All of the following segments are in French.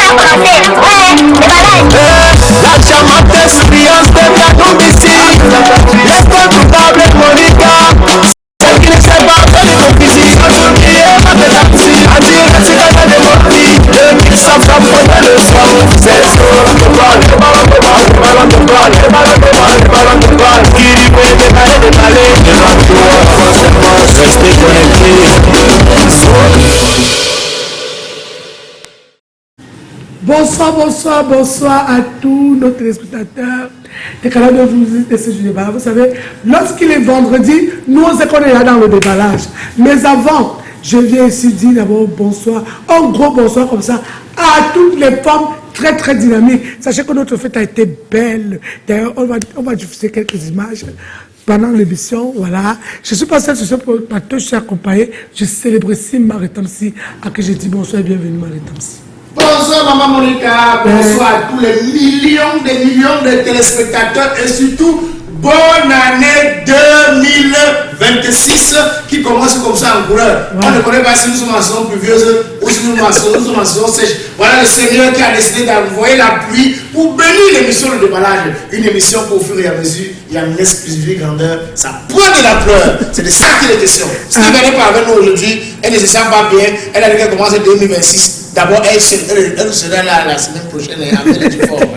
La chamate experience de la domicile. Les culpables Monica. Celle qui ne sait pas faire de physique. Qui est pas de taxi. A dire que c'est pas de motif. De qui ça va prendre le soir. C'est sûr. Les ballons de balle. Qui dit que les balles de balai. Restez connectés. Bonsoir à tous nos téléspectateurs des canaux de visite de ce débat. Vous savez, lorsqu'il est vendredi, nous on sait qu'on est là dans le déballage. Mais avant, je viens ici dire d'abord bonsoir, un gros bonsoir comme ça à toutes les femmes très dynamiques. Sachez que notre fête a été belle. D'ailleurs, on va diffuser quelques images pendant l'émission. Voilà. Je suis passé sur ce plateau, je suis accompagné. Je célébrissime Marie Tamsi, à qui je dis bonsoir et bienvenue Marie Tamsi. Bonsoir Maman Monica, bonsoir à tous les millions de téléspectateurs et surtout bonne année 2026 qui commence comme ça en couleur. On ne connaît pas si nous sommes en saison pluvieuse ou si nous sommes en saison sèche. Voilà le Seigneur qui a décidé d'envoyer la pluie pour bénir l'émission de déballage. Une émission qu'au fur et à mesure, il y a une exclusivité grandeur. Ça prend de l'ampleur. C'est de ça qu'il est question. Si vous venez pas avec nous aujourd'hui, elle ne se sent pas bien. Elle a dit qu'elle commence en 2026. D'abord, elle sera là la semaine prochaine avec les formes.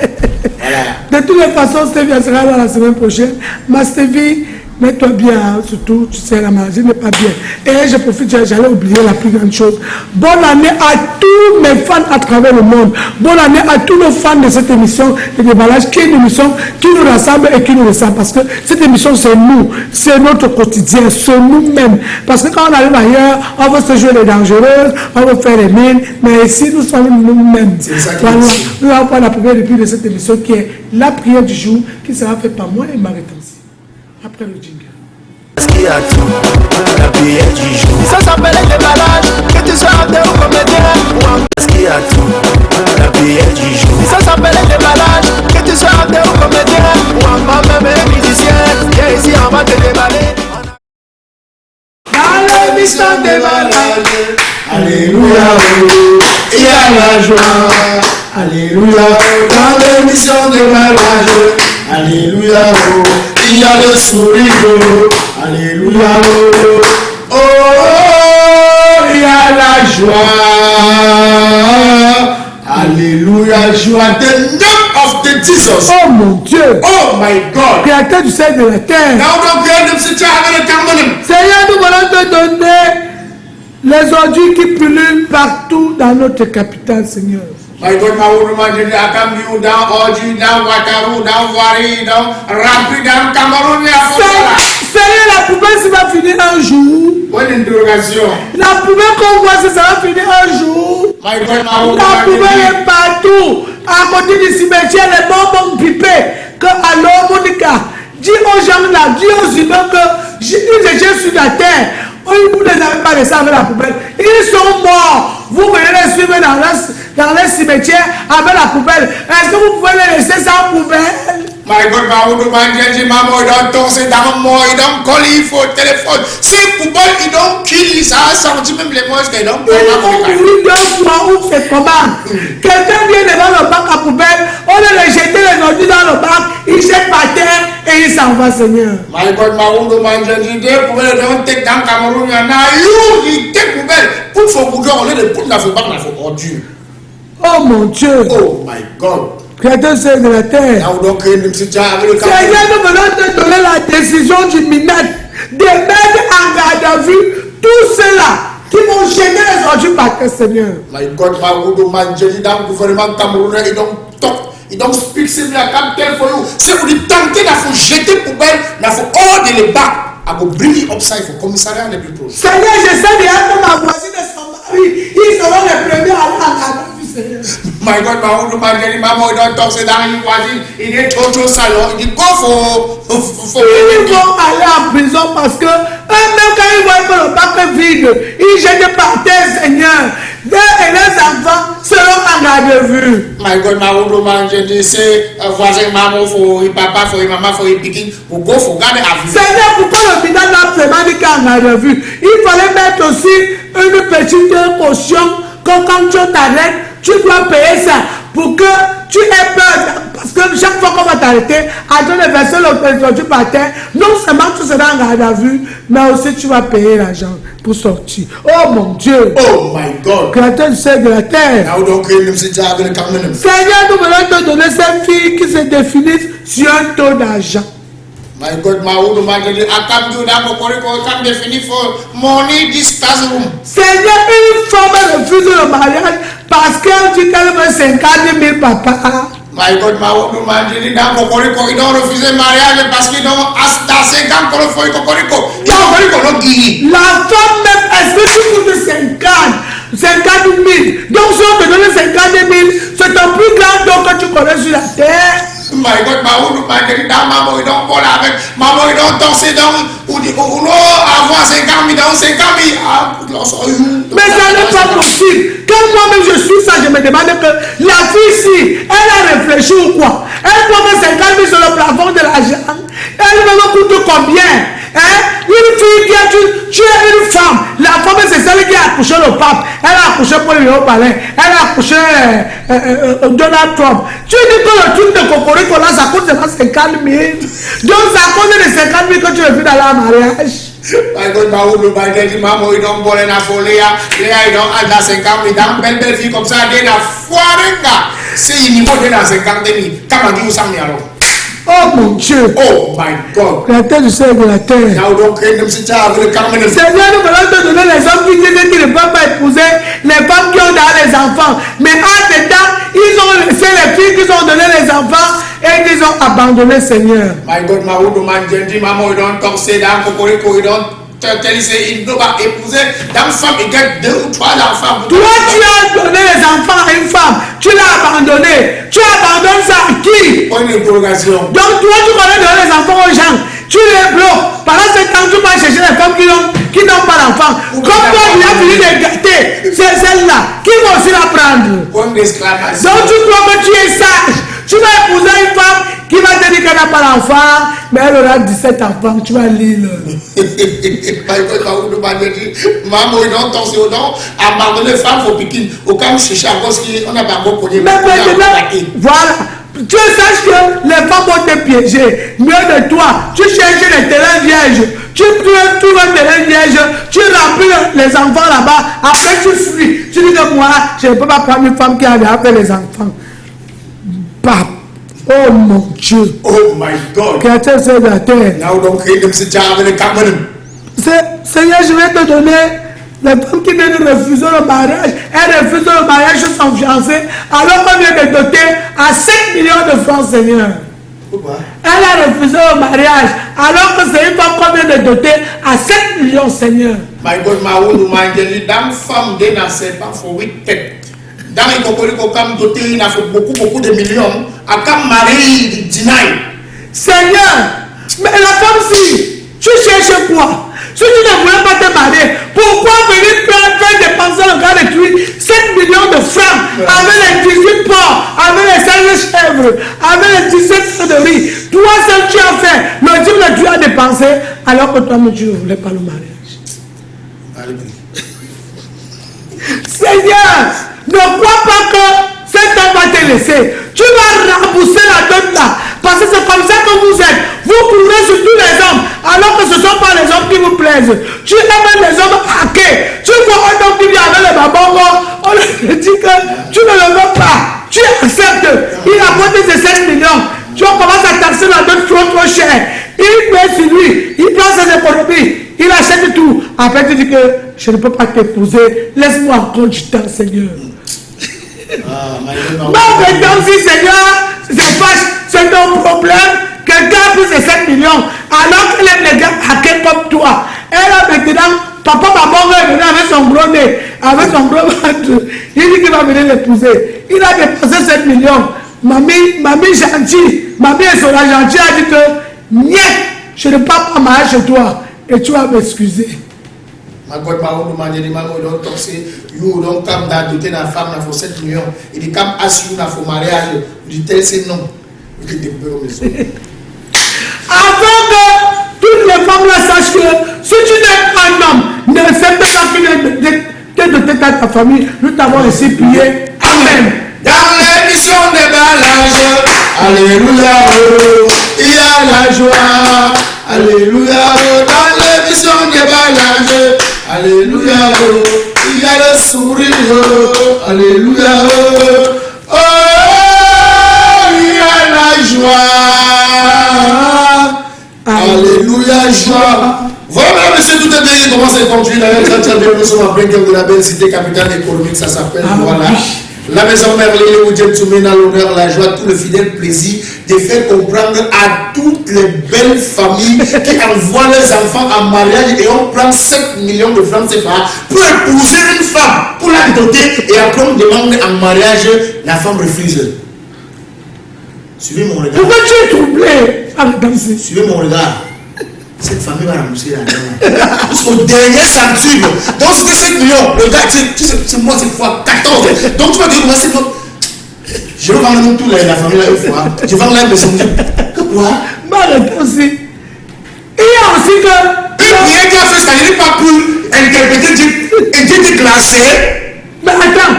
Voilà. De toutes les façons, Stevie sera là la semaine prochaine. Ma Stevie, mets-toi bien, surtout, tu sais, la maladie n'est pas bien. Et je profite, j'allais oublier la plus grande chose. Bonne année à tous mes fans à travers le monde. Bonne année à tous nos fans de cette émission de déballage, qui est une émission qui nous rassemble et qui nous ressemble. Parce que cette émission, c'est nous, c'est notre quotidien, c'est nous-mêmes. Parce que quand on arrive ailleurs, on veut se jouer les dangereuses, on veut faire les mines, mais ici, nous sommes nous-mêmes. Voilà. Nous allons prendre la première depuis de cette émission qui est la prière du jour, qui sera faite par moi et Marie Tamsi. Après le jingle. La prière du jour. Ça s'appelle le déballage. Que tu sois acteur ou comédien. Parce qu'il y a tout. La prière du jour. Ça s'appelle le déballage. Que tu sois acteur ou comédien. Ou même musicien. Viens ici, on va te déballer. Dans l'émission déballage. Alléluia. Il y a la joie. Alléluia. Dans l'émission déballage. Alléluia. Il y a le sourire, alléluia, oh, il y a la joie, alléluia, joie, the name of the Jesus. Oh mon Dieu, oh my God, créateur du ciel et de la terre. Seigneur, nous voulons te donner les ordures qui pullulent partout dans notre capitale, Seigneur. My God, my woman, I come you down, Oji, down, Wataru, down, Wari, down, Rampi, down, Cameroun, Seigneur, la poubelle, ça va finir un jour. Bonne interrogation. La poubelle qu'on voit, ça va finir un jour. My God, my woman, la poubelle est partout. À côté du cimetière, les bonbons pipés. Que alors, Monica, dis aux gens là, dis aux humains que j'ai sur la terre. Vous ne les avez pas laissés avec la poubelle. Ils sont morts. Vous venez les suivre dans les cimetières avec la poubelle. Est-ce que vous pouvez les laisser sans poubelle? My God, maman, ils don't talk, c'est dans moi, ils don't call, il faut téléphone. C'est poubelle, ils don't kill, ça a sorti même les monstres, ils don't ils ont voulu 2 fois où c'est comment? Quelqu'un vient devant le bac à poubelle, on les jeter les ordures dans le bac, il jette par terre et il s'en va, Seigneur. My God, maman, des poubelles, ils don't take dans Cameroun, il y en a, ils take poubelle. Pour faut bouger, on est de pour la faut bac, la faut ordure. Oh mon Dieu. Oh my God. Créateur de la terre. Seigneur, nous voulons te donner la décision du MINET de mettre en garde à vue tous ceux-là qui vont gêner les ordures par terre, Seigneur. My God, dans le gouvernement camerounais, ils don't speak, c'est la capital for you. Si vous dites tenter, il faut jeter poubelle, il faut ordre les bacs. I will bring it upside for commissariat les plus proches. Seigneur, je sais bien que ma voisine et son mari, ils seront les premiers à aller en garde à vue, Seigneur. My God, maman, il doit torser dans une voisine, il est trop salon, il dit go for. Ils vont aller en prison parce que même quand ils voient que le bac est vide, ils jettent par terre, Seigneur. Eux et leurs enfants seront en garde à vue. My God, maman, je dis c'est voisin, maman, faut papa, faut maman, faut piquer, pour go for garde à vue. Seigneur, pourquoi le bilan n'a vraiment dit qu'en garde à vue? Il fallait mettre aussi une petite caution que quand tu t'arrêtes, tu dois payer ça. pour que tu aies peur. Parce que chaque fois qu'on va t'arrêter, attends le verset, tu par terre, non seulement tu seras en garde à vue, mais aussi tu vas payer l'argent pour sortir. Oh mon Dieu! Oh my God! Créateur du ciel de la terre. Now don't create them sit down in the covenant. Seigneur, nous voulons te donner ces filles qui se définissent sur un taux d'argent. My God, my own man, I can't do that. I can't define for money this classroom. Seigneur, une femme refuse le mariage parce qu'elle dit qu'elle veut 50 000 papa. My God, my own man, il don't refuser le mariage parce qu'ils ont dans 5 ans qu'on fait cocorico. Il y a un cocorico. La femme même, est-ce que tu coûtes 50 000? Donc si on te donne 50 000, c'est ton plus grand don que tu connais sur la terre. My God, my own man, maman, ils don't voler avec, maman, ils don't danser dans, ou avoir 50 000, dans 50 000. Mais ça n'est pas possible. Quand moi-même je suis ça, je me demande que la fille ici, elle a réfléchi ou quoi? Elle doit mettre 50 000 sur le plafond de l'argent. Elle me coûte combien? Hein? Une fille qui a tu es une femme. La femme c'est celle qui a accouché le pape. Elle a accouché pour le haut-palais. Elle a accouché Donald Trump. Tu dis que le truc de cocorico là, ça coûte seulement 50 000. Donc c'est à cause des 50 000 que tu refuses d'aller en mariage. My God, ma oulu, my daddy, maman, ils don't voler na folie, Léa, ils don't aller dans 50 000, dans belle fille comme ça, des na foirenga. C'est le niveau de la 50 000. Comment tu ça alors? Oh mon Dieu! Oh my God! La terre du ciel de la terre. Now don't create them sit down with the covenant. Seigneur, nous voulons te donner les hommes qui disent qu'ils ne peuvent pas épouser les femmes qui ont dans les enfants. Mais en dedans, ils ont laissé les filles qui ont donné les enfants et ils ont abandonné Seigneur. My God, ma oulu, man, jendi, maman, ils don't torser dans cocorico, ils don't il ne va épouser dans femme, il gagne 2 ou 3 enfants. Toi, tu as donné les enfants à une femme, tu l'as abandonné. Tu abandonnes ça à qui? Point d'interrogation. Donc, toi, tu connais donner les enfants aux gens. Tu les bloques. Pendant ce temps, tu vas chercher les femmes qui n'ont pas d'enfants. Comme toi, tu as fini de gâter, c'est celle-là. Qui va aussi la prendre? Point d'exclamation. Donc, tu crois que tu es sage. Tu vas épouser une femme qui va te dire qu'elle n'a pas d'enfant, mais elle aura 17 enfants. Tu vas lire. Maman, ils ont torsé au don, abandonner les femmes au piquin. Au cas où chercher à cause qu'on a pas beaucoup de mais maintenant, voilà. Tu saches que les femmes vont te piéger. Mieux de toi, tu cherches les terrains vierges. Tu trouves un terrain vierge, tu remplis les enfants là-bas. Après, tu fuis. Tu dis que moi, je ne peux pas prendre une femme qui a déjà fait les enfants. Pape. Oh mon Dieu. Oh my God. Créateur de la terre. Now don't create them sit down with the covenant. Seigneur, je vais te donner les femmes qui viennent de refuser le mariage. Elles refusent le mariage sur son fiancé alors qu'on vient de doter à 5 millions de francs, Seigneur. Pourquoi? Elle a refusé le mariage alors que c'est une femme qu'on vient de doter à 7 millions, Seigneur. My God, ma oulu, my daddy, dans femme des nancers, pas pour 8 têtes. Dans les cocorico, comme doté, il a fait beaucoup de millions. À comme mari, deny. Seigneur, mais la femme, si tu cherches quoi? Si tu ne voulais pas te marier, pourquoi venir faire dépenser le gars de tuer 7 millions de francs avec les 18 porcs, avec les 16 chèvres, avec les 17 sacs de riz? Toi seul tu as fait, le Dieu que tu as dépensé, alors que toi-même tu ne voulais pas le mariage. Allez, Seigneur, ne crois pas que cet homme va te laisser. Tu vas rembourser la dette là. Parce que c'est comme ça que vous êtes. Vous courez sur tous les hommes. Alors que ce ne sont pas les hommes qui vous plaisent. Tu aimes les hommes hackés. Tu vois un homme qui vient avec les babongos. On lui dit que tu ne le veux pas. Tu acceptes. Il a voté ses 7 millions. Tu commences à taxer la dette trop cher. Il met sur lui. Il prend ses économies. Il achète tout. Après, tu dis que je ne peux pas t'épouser. Laisse-moi encore du temps, Seigneur. Maintenant, si Seigneur, c'est ton problème. Quelqu'un a pris ses 7 millions. Alors qu'elle aime les gars hackés comme toi. Elle a maintenant, papa, maman est venu avec son gros nez, avec son gros ventre. Il dit qu'il va venir l'épouser. Il a dépensé 7 millions. Mamie gentille, mamie est sur la gentille, a dit que, niet, je ne peux pas marier chez toi. Et tu vas m'excuser. Ma God, ma oulu, ma daddy, maman, ils ont torsé. You don't come dans doter la femme, il faut 7 millions. Il dit, comme assume, il faut mariage. Il dit, tel c'est non. Il dit, avant que toutes les femmes là sachent que si tu n'es pas un homme, ne sais pas qu'il est de ta famille, nous t'avons ici prié. Amen. Dans l'émission Alléluia, oh, il y a la joie. Alléluia, oh, dans l'émission des balages. Alléluia, oh, il y a le sourire. Oh, alléluia, oh, il y a la joie. Alléluia, joie. Voilà, monsieur, tout est bien. Comment c'est conduit là? Nous sommes en plein cœur de la belle cité capitale économique. Ça s'appelle, voilà. La maison mère où Dieu te met dans l'honneur, la joie, tout le fidèle plaisir de faire comprendre à toutes les belles familles qui envoient leurs enfants en mariage et on prend 7 millions de francs CFA pour épouser une femme, pour la doter et après on demande en mariage, la femme refuse. Suivez mon regard. Pourquoi tu es troublé? Suivez mon regard. Cette famille va rembourser la jusqu'au dernier centime. Donc c'était 7 millions. Le gars, c'est moi, c'est fois 14. Donc tu vas dire, moi, c'est moi. Je vais vendre tout la famille là une fois. Je vends la maison. Quoi? Ma réponse, il y a aussi que. Une prière qui a fait ça, il n'est pas pour interpréter Dieu et Dieu est glacé. Mais attends.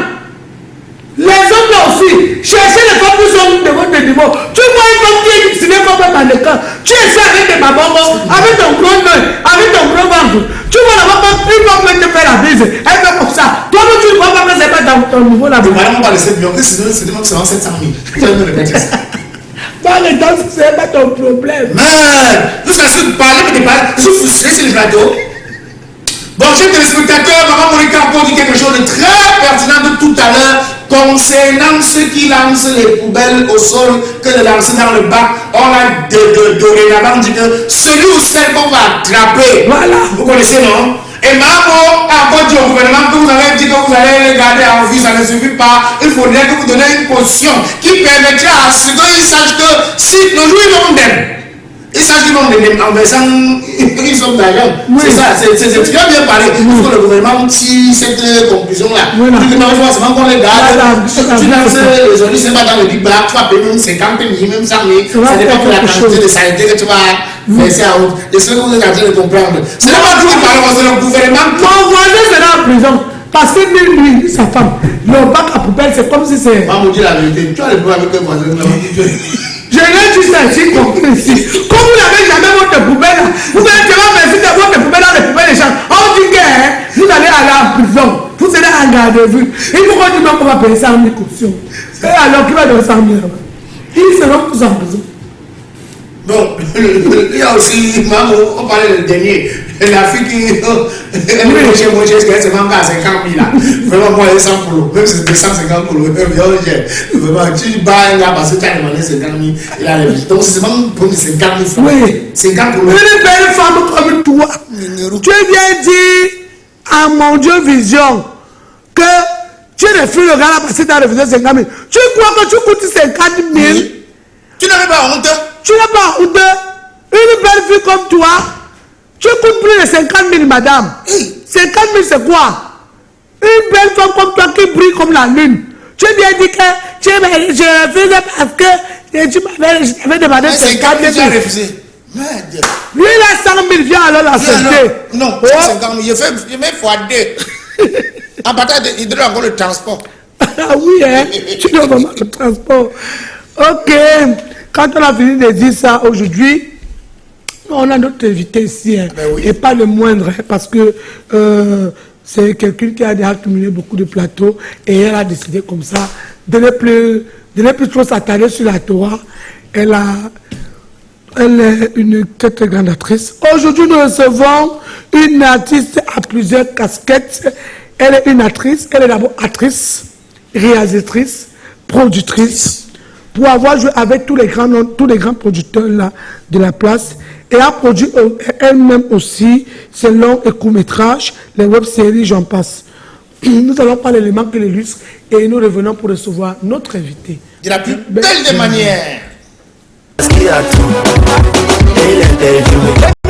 Les hommes là aussi, cherchez les femmes qui sont de votre niveau. Tu vois une femme qui est dessinée comme un mannequin. Tu essaies avec tes mamans, avec ton gros nez, avec ton gros ventre. Tu vois la maman, une femme peut te faire la bise. Elle fait comme ça. Toi, tu ne vois pas que c'est pas dans ton niveau là. Voilà, on va laisser bien. C'est même que c'est 700 000. Tu vas me répéter ça. Dans les temps, c'est pas ton problème. Mais, nous sommes parler, mais parler. Je suis frustré sur le plateau. Bon, chers téléspectateurs, Maman Monica a encore dit quelque chose de très pertinent de tout à l'heure concernant ceux qui lancent les poubelles au sol que de lancer dans le bac. On a dorénavant dit que celui ou celle qu'on va attraper. Voilà. Vous connaissez, non? Et Maman a encore dit au gouvernement que vous avez dit que vous allez les garder en vie, ça ne suffit pas. Il faudrait que vous donniez une position qui permettra à ce qu'ils sachent que si le jour ils vont même. Il s'agit donc en versant une somme d'argent. Oui. C'est ça, c'est très bien parlé. Il faut que le gouvernement tire cette conclusion-là. Oui, il faut forcément qu'on les garde. Tu lances aujourd'hui, c'est pas dans le big bag, tu vas payer même 50 000, même 100 000. Ça dépend de la quantité de saleté que tu vas verser à autre. Et ce que vous êtes en train de comprendre. Ce n'est pas tout qui parle, c'est le gouvernement. Mon voisin sera en prison. Parce que lui, sa femme, le bac à poubelle, c'est comme si c'est. Maman dit la vérité. Tu as le problème avec un voisin. Je l'ai dit ça ici, compris ici. Comme vous n'avez jamais votre poubelle, vous allez tellement verser votre poubelle dans les poubelles des gens. On dit que vous allez aller en prison. Vous serez en garde à vue. Il faut qu'on dise qu'on va payer 100 000 cautions. Et alors, qui va donner 100 000? Ils seront tous en prison. Bon, il y a aussi, maman, on parlait du dernier. La fille qui elle est chez moi, elle se manque à 50 000 là. Vraiment, moi, elle est 100 pour même si c'est 150 pour vraiment, tu bats là parce que tu as demandé 50 000, il a réussi. Donc, c'est vraiment pour 50 000 francs. Oui. 50 pour une belle femme comme toi. Tu viens dire à mon Dieu Vision que tu refuses le gars là parce que tu as refusé 50 000. Tu crois que tu coûtes 50 000? Tu n'avais pas honte? Tu n'as pas honte? Une belle fille comme toi, tu coûtes plus de 50 000, madame. 50 000, c'est quoi? Une belle femme comme toi qui brille comme la lune. Tu viens dire que je refusais parce que tu m'avais demandé 50 000. Tu as refusé. Merde. Lui, il a 100 000, viens alors la santé. Non, 50 000, je mets x2. En partant, il donne encore le transport. Ah oui, hein? Tu dois vraiment le transport. Ok. Quand on a fini de dire ça aujourd'hui, on a notre invité ici, hein, ben oui. Et pas le moindre, hein, parce que c'est quelqu'un qui a déjà accumulé beaucoup de plateaux et elle a décidé comme ça de ne plus trop s'attarder sur la Torah. Elle est une très très grande actrice. Aujourd'hui, nous recevons une artiste à plusieurs casquettes. Elle est une actrice, elle est d'abord actrice, réalisatrice, productrice, pour avoir joué avec tous les grands producteurs là, de la place, et a produit elle-même aussi ses longs et courts-métrages, les web-séries, j'en passe. Nous allons parler l'élément qui l'illustre et nous revenons pour recevoir notre invité. De la plus belle des manières.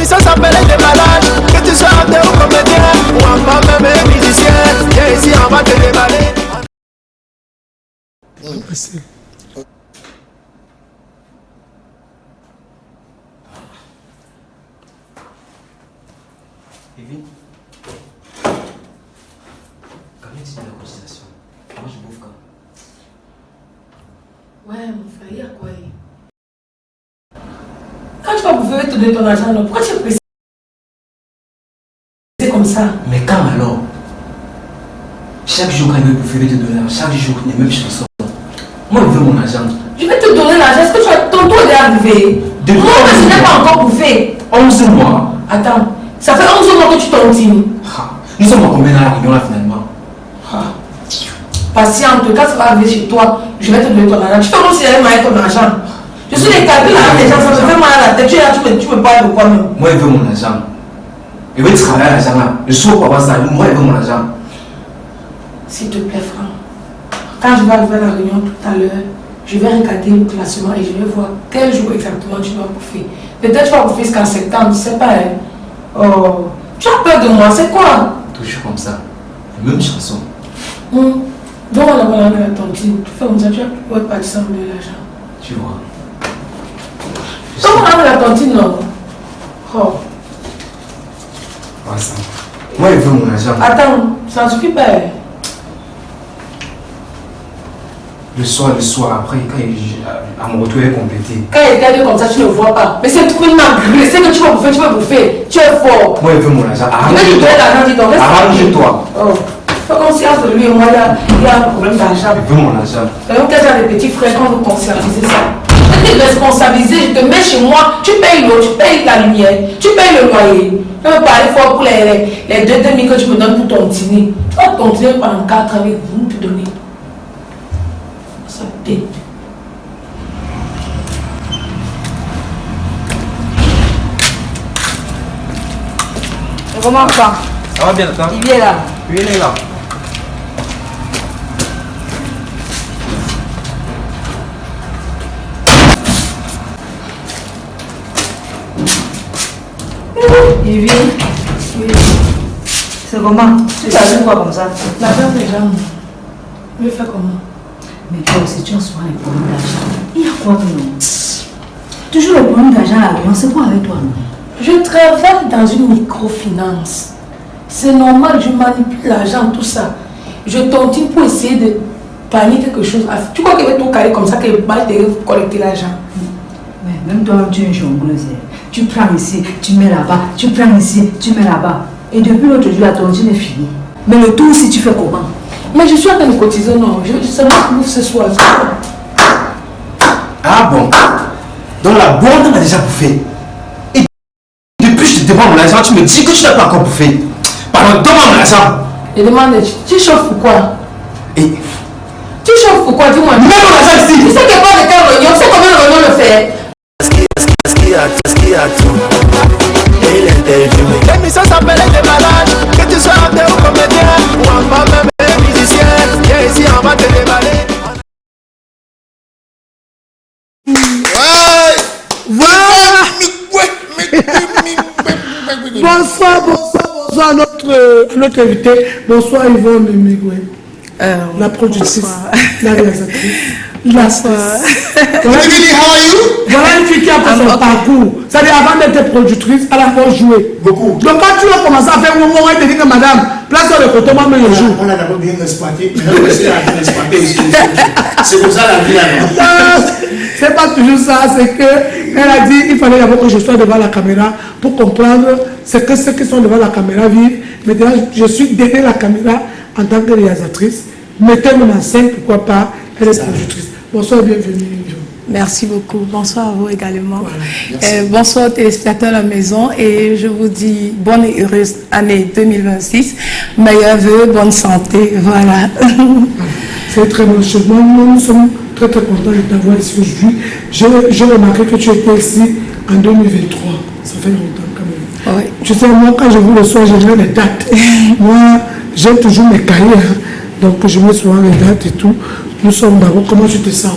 Ça s'appelle des malades, que tu sois acteur ou comédien, ou encore même musicien, viens ici, on va te déballer. Merci. Evie, quand même c'est de la cotisation. Moi je bouffe quand. Ouais, mon frère, il y a quoi? pouvait te donner ton argent, alors pourquoi tu es pressé comme ça? Mais quand alors? Chaque jour, quand il me pouvait te donner, chaque jour, les mêmes chansons. Moi, je veux mon argent. Je vais te donner l'argent. Est-ce que tu as ton tour est arrivé? Moi, je n'ai pas encore bouffé. 11 mois. Attends, ça fait 11 mois que tu tontines. Nous sommes à combien dans la réunion là finalement? Patiente, quand ça va arriver chez toi, je vais te donner ton argent. Tu fais comme si j'avais mal ton argent. Je suis les calculs là, les gens, ça me fait mal à la tête. Tu es là, tu me parles de quoi même? Moi, je veux mon argent. Je veux travailler à l'argent là. Je suis au papa ça. Moi, je veux mon argent. S'il te plaît, Franck. Quand je vais arriver à la réunion tout à l'heure, je vais regarder le classement et je vais voir quel jour exactement tu dois bouffer. Peut-être tu vas bouffer jusqu'en septembre, je ne sais pas. Hein. Oh, tu as peur de moi, c'est quoi? Toujours comme ça. Même chanson. Donc on a parlé à la tontine. Tu fais comme ça, tu vas partir sans me donner l'argent. Tu vois. Comment on a la tontine, non? Oh. Ah, ça. Moi, je veux mon argent. Attends, ça ne suffit pas. Le soir, après, quand à mon retour, elle est complétée. Quand il est comme ça, tu ne vois pas. Mais c'est tout une malgré. C'est que tu vas bouffer. Tu es fort. Moi, je veux mon argent. Arrange-toi. Arrange-toi. Oh. Fais conscience de lui et moi, il y a un problème d'argent. Je veux mon argent. Donc, quand j'ai des petits frères, quand vous conscientisez ça. Je te responsabiliser, je te mets chez moi, tu payes l'eau, tu payes la lumière, tu payes le loyer. Je veux parler fort pour les 2 demi que tu me donnes pour ton dîner. Tu vas continuer pendant 4 ans avec vous, te donner. Ça tête. Comment ça? Ça va bien, attends. Il est là. Oui, il est là. Il vient. Oui. C'est comment? Tu as fait quoi comme ça? La femme des gens. Je vais faire comment? Mais toi aussi, tu as souvent les problèmes d'argent. Il y a quoi que non? Toujours les problèmes d'argent à la réunion, c'est quoi avec toi, non? Je travaille dans une microfinance. C'est normal, je manipule l'argent, tout ça. Je tontine pour essayer de panier quelque chose. Tu crois qu'il va tout carrer comme ça, qu'il va collecter l'argent? Mais même toi, tu es une jongleuse. Tu prends ici, tu mets là-bas, tu prends ici, tu mets là-bas. Et depuis l'autre jour, la tontine est finie. Mais le tout aussi, tu fais comment? Mais je suis en train de cotiser, non. Je seulement bouffe ce soir. Ah bon? Donc la bonne m'a déjà bouffé. Et depuis je te demande mon argent, tu me dis que tu n'as pas encore bouffé. Pardon, donne-moi mon argent. Je demande, tu chauffes pourquoi? Et Tu chauffes pourquoi? Dis-moi. mets mon argent ici. Tu sais qu'il n'y a pas de quelle réunion, tu sais combien de réunions le fait? L'émission s'appelle Les Malades. Que tu sois acteur ou comédien ou enfant même musicien, viens ici, on va te déballer. Bonsoir à notre invité. Bonsoir Yvonne Mimigwe. La productrice, la réalisatrice, Voilà une fille qui a fait son parcours. C'est-à-dire avant d'être productrice, elle a encore joué. Beaucoup. Donc quand tu vas commencer à faire un moment, elle te dit que madame, place sur le côté, moi, je joue. On a d'abord bien exploité, mais on essaie de exploiter aussi. C'est comme ça la vie là. C'est pas toujours ça, c'est qu'elle a dit il fallait d'abord que je sois devant la caméra pour comprendre ce que ceux qui sont devant la caméra vivent. Maintenant, je suis derrière la caméra en tant que réalisatrice. Mettez-moi en scène, pourquoi pas, elle est productrice. Bonsoir et bienvenue. Merci beaucoup. Bonsoir à vous également. Voilà, bonsoir aux téléspectateurs à la maison et je vous dis bonne et heureuse année 2026. Meilleurs vœux, bonne santé. Voilà. C'est très bon chez moi. Nous sommes très contents de t'avoir ici aujourd'hui. J'ai remarqué que tu étais ici en 2023. Ça fait longtemps quand même. Oui. Tu sais, moi quand je vous reçois, j'ai les dates. Moi, j'aime toujours mes cahiers. Hein. Donc je mets souvent les dates et tout. Nous sommes d'abord. Comment tu te sens?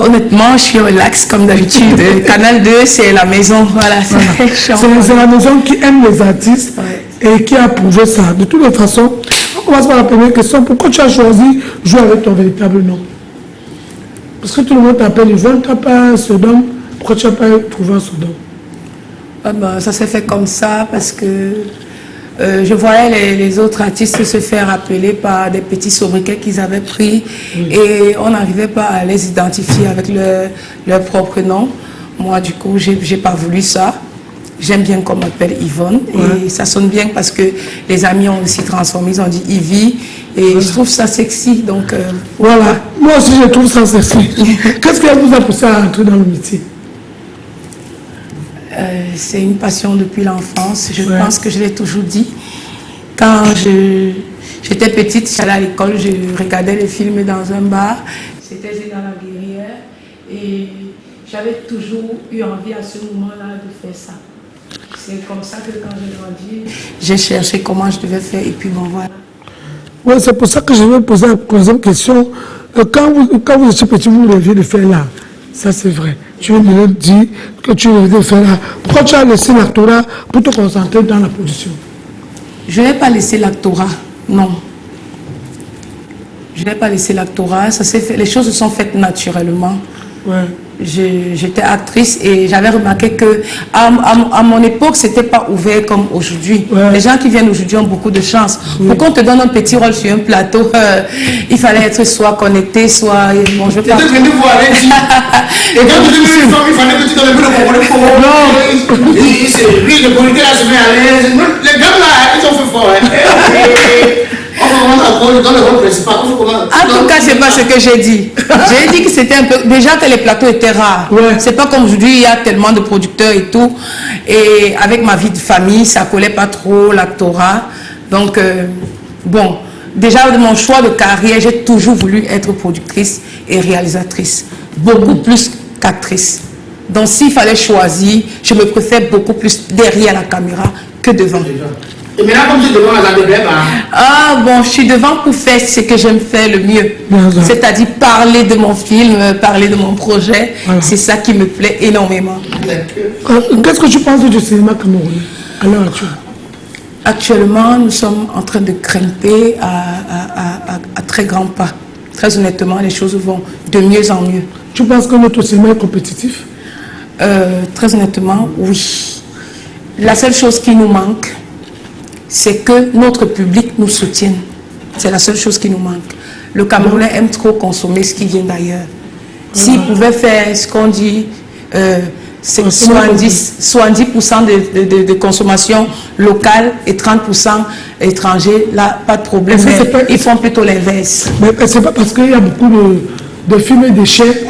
Honnêtement, je suis relax comme d'habitude. Canal 2, c'est la maison. Voilà, c'est la maison qui aime les artistes et qui a prouvé ça. De toutes les façons, on commence par la première question. Pourquoi tu as choisi de jouer avec ton véritable nom? Parce que tout le monde t'appelle Yvonne, tu n'as pas un pseudonyme. Pourquoi tu n'as pas trouvé un pseudonyme? Ça s'est fait comme ça parce que je voyais les autres artistes se faire appeler par des petits sobriquets qu'ils avaient pris et on n'arrivait pas à les identifier avec leur propre nom. Moi, du coup, j'ai pas voulu ça. J'aime bien qu'on m'appelle Yvonne. Et ça sonne bien parce que les amis ont aussi transformé. Ils ont dit Ivy. Et je trouve ça sexy. Donc, voilà. Moi aussi, je trouve ça sexy. Qu'est-ce qui vous a poussé à entrer dans le métier? C'est une passion depuis l'enfance. Je pense que je l'ai toujours dit. Quand j'étais petite, j'allais à l'école, je regardais les films dans un bar. C'était dans la guerrière. Et j'avais toujours eu envie à ce moment-là de faire ça. C'est comme ça que quand j'ai grandi, j'ai cherché comment je devais faire. Et puis bon, voilà. Oui, c'est pour ça que je vais poser la deuxième question. Quand vous étiez petit, vous rêviez de faire là. Ça, c'est vrai. Tu viens de me dire que tu rêvais de faire là. Pourquoi tu as laissé l'actorat pour te concentrer dans la production? Je n'ai pas laissé l'actorat, non. Je n'ai pas laissé l'actorat. Les choses se sont faites naturellement. Ouais. J'étais actrice et j'avais remarqué que à mon époque, c'était pas ouvert comme aujourd'hui. Les gens qui viennent aujourd'hui ont beaucoup de chance. Pour qu'on te donne un petit rôle sur un plateau, il fallait être soit connecté, soit... Bon, je veux pas... Et quand tu dis il fallait que tu donnes un peu de contrôle. Non. Oui, le comité là se met à l'aise. Les gars là, ils ont fait fort. En tout cas, c'est pas ce que j'ai dit. J'ai dit que c'était un peu... Déjà que les plateaux étaient rares. C'est pas comme aujourd'hui, il y a tellement de producteurs et tout. Et avec ma vie de famille, ça collait pas trop l'actorat. Donc, bon, déjà de mon choix de carrière, j'ai toujours voulu être productrice et réalisatrice. Beaucoup plus qu'actrice. Donc, s'il fallait choisir, je me préfère beaucoup plus derrière la caméra que devant. Et maintenant, comme tu es devant la déblève, ah bon, je suis devant pour faire ce que j'aime faire le mieux. C'est-à-dire parler de mon film, parler de mon projet. Voilà. C'est ça qui me plaît énormément. Qu'est-ce que tu penses du cinéma camerounais à l'heure actuelle? Actuellement, nous sommes en train de grimper à très grands pas. Très honnêtement, les choses vont de mieux en mieux. Tu penses que notre cinéma est compétitif? Très honnêtement, oui. La seule chose qui nous manque, c'est que notre public nous soutienne. C'est la seule chose qui nous manque. Le Camerounais aime trop consommer ce qui vient d'ailleurs. S'il pouvait faire ce qu'on dit, 70% de consommation locale et 30% étranger, là, pas de problème. Ils font plutôt l'inverse. Mais c'est pas parce qu'il y a beaucoup de films et d'échecs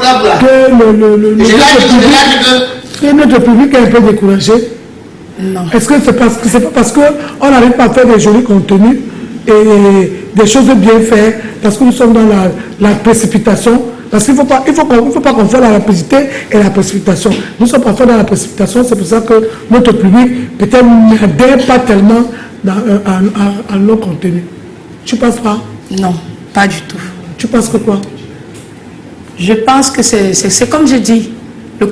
que notre public est un peu découragé. Non. Est-ce que c'est pas parce qu'on n'arrive pas à faire des jolis contenus et des choses bien faites, parce que nous sommes dans la précipitation? Parce qu'il ne faut pas qu'on fasse la rapidité et la précipitation. Nous sommes parfois dans la précipitation, c'est pour ça que notre public peut-être n'adhère pas tellement à nos contenus. Tu penses pas? Non, pas du tout. Tu penses que quoi? Je pense que c'est comme je dis. Le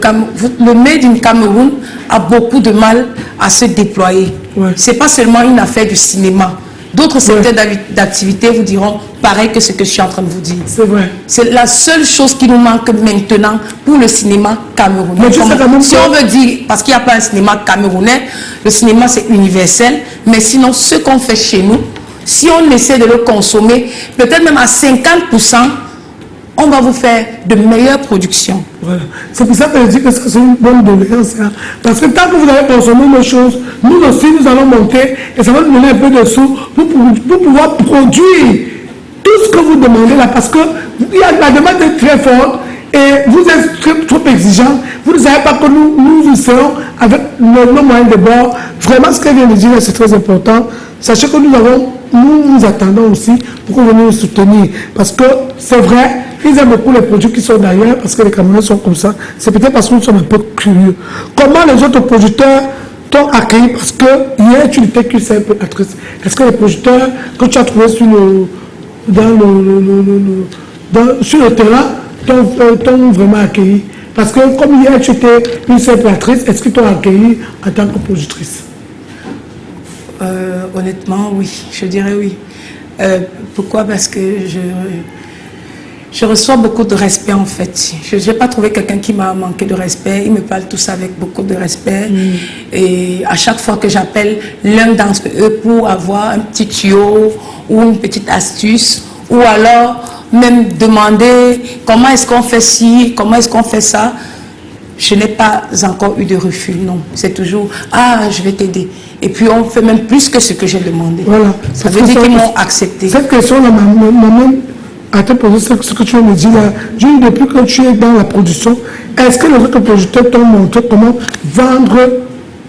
Made in Cameroun a beaucoup de mal à se déployer. Ce n'est pas seulement une affaire du cinéma. D'autres secteurs d'activité vous diront pareil que ce que je suis en train de vous dire. C'est vrai. C'est la seule chose qui nous manque maintenant pour le cinéma camerounais. Si on veut dire, parce qu'il n'y a pas un cinéma camerounais, le cinéma c'est universel, mais sinon ce qu'on fait chez nous, si on essaie de le consommer, peut-être même à 50%, on va vous faire de meilleures productions. Voilà. C'est pour ça que je dis que c'est une bonne doléance. Hein. Parce que tant que vous allez consommer nos choses, nous aussi, nous allons monter et ça va nous donner un peu de sous pour pouvoir produire tout ce que vous demandez là. Parce que la demande est très forte et vous êtes trop exigeant. Vous ne savez pas que nous serons avec nos moyens de bord. Vraiment, ce qu'elle vient de dire, c'est très important. Sachez que nous vous attendons aussi pour que vous nous soutenir. Parce que c'est vrai, ils aiment beaucoup les produits qui sont d'ailleurs, parce que les Camerounais sont comme ça. C'est peut-être parce que nous sommes un peu curieux. Comment les autres producteurs t'ont accueilli? Parce que hier, tu n'étais qu'une simple actrice. Est-ce que les producteurs que tu as trouvés sur le terrain t'ont vraiment accueilli? Parce que comme hier, tu étais une simple actrice, est-ce qu'ils t'ont accueilli en tant que productrice? Honnêtement, oui. Je dirais oui. Pourquoi? Parce que je reçois beaucoup de respect en fait. Je n'ai pas trouvé quelqu'un qui m'a manqué de respect. Ils me parlent tous avec beaucoup de respect. Et à chaque fois que j'appelle l'un d'entre eux pour avoir un petit tuyau ou une petite astuce, ou alors même demander comment est-ce qu'on fait ci, comment est-ce qu'on fait ça, je n'ai pas encore eu de refus, non. C'est toujours, ah, je vais t'aider. Et puis on fait même plus que ce que j'ai demandé. Voilà. Ça veut dire qu'ils m'ont accepté. Cette question-là m'a à te poser ce que tu me dis là. Depuis que tu es dans la production, est-ce que les autres producteurs t'ont montré comment vendre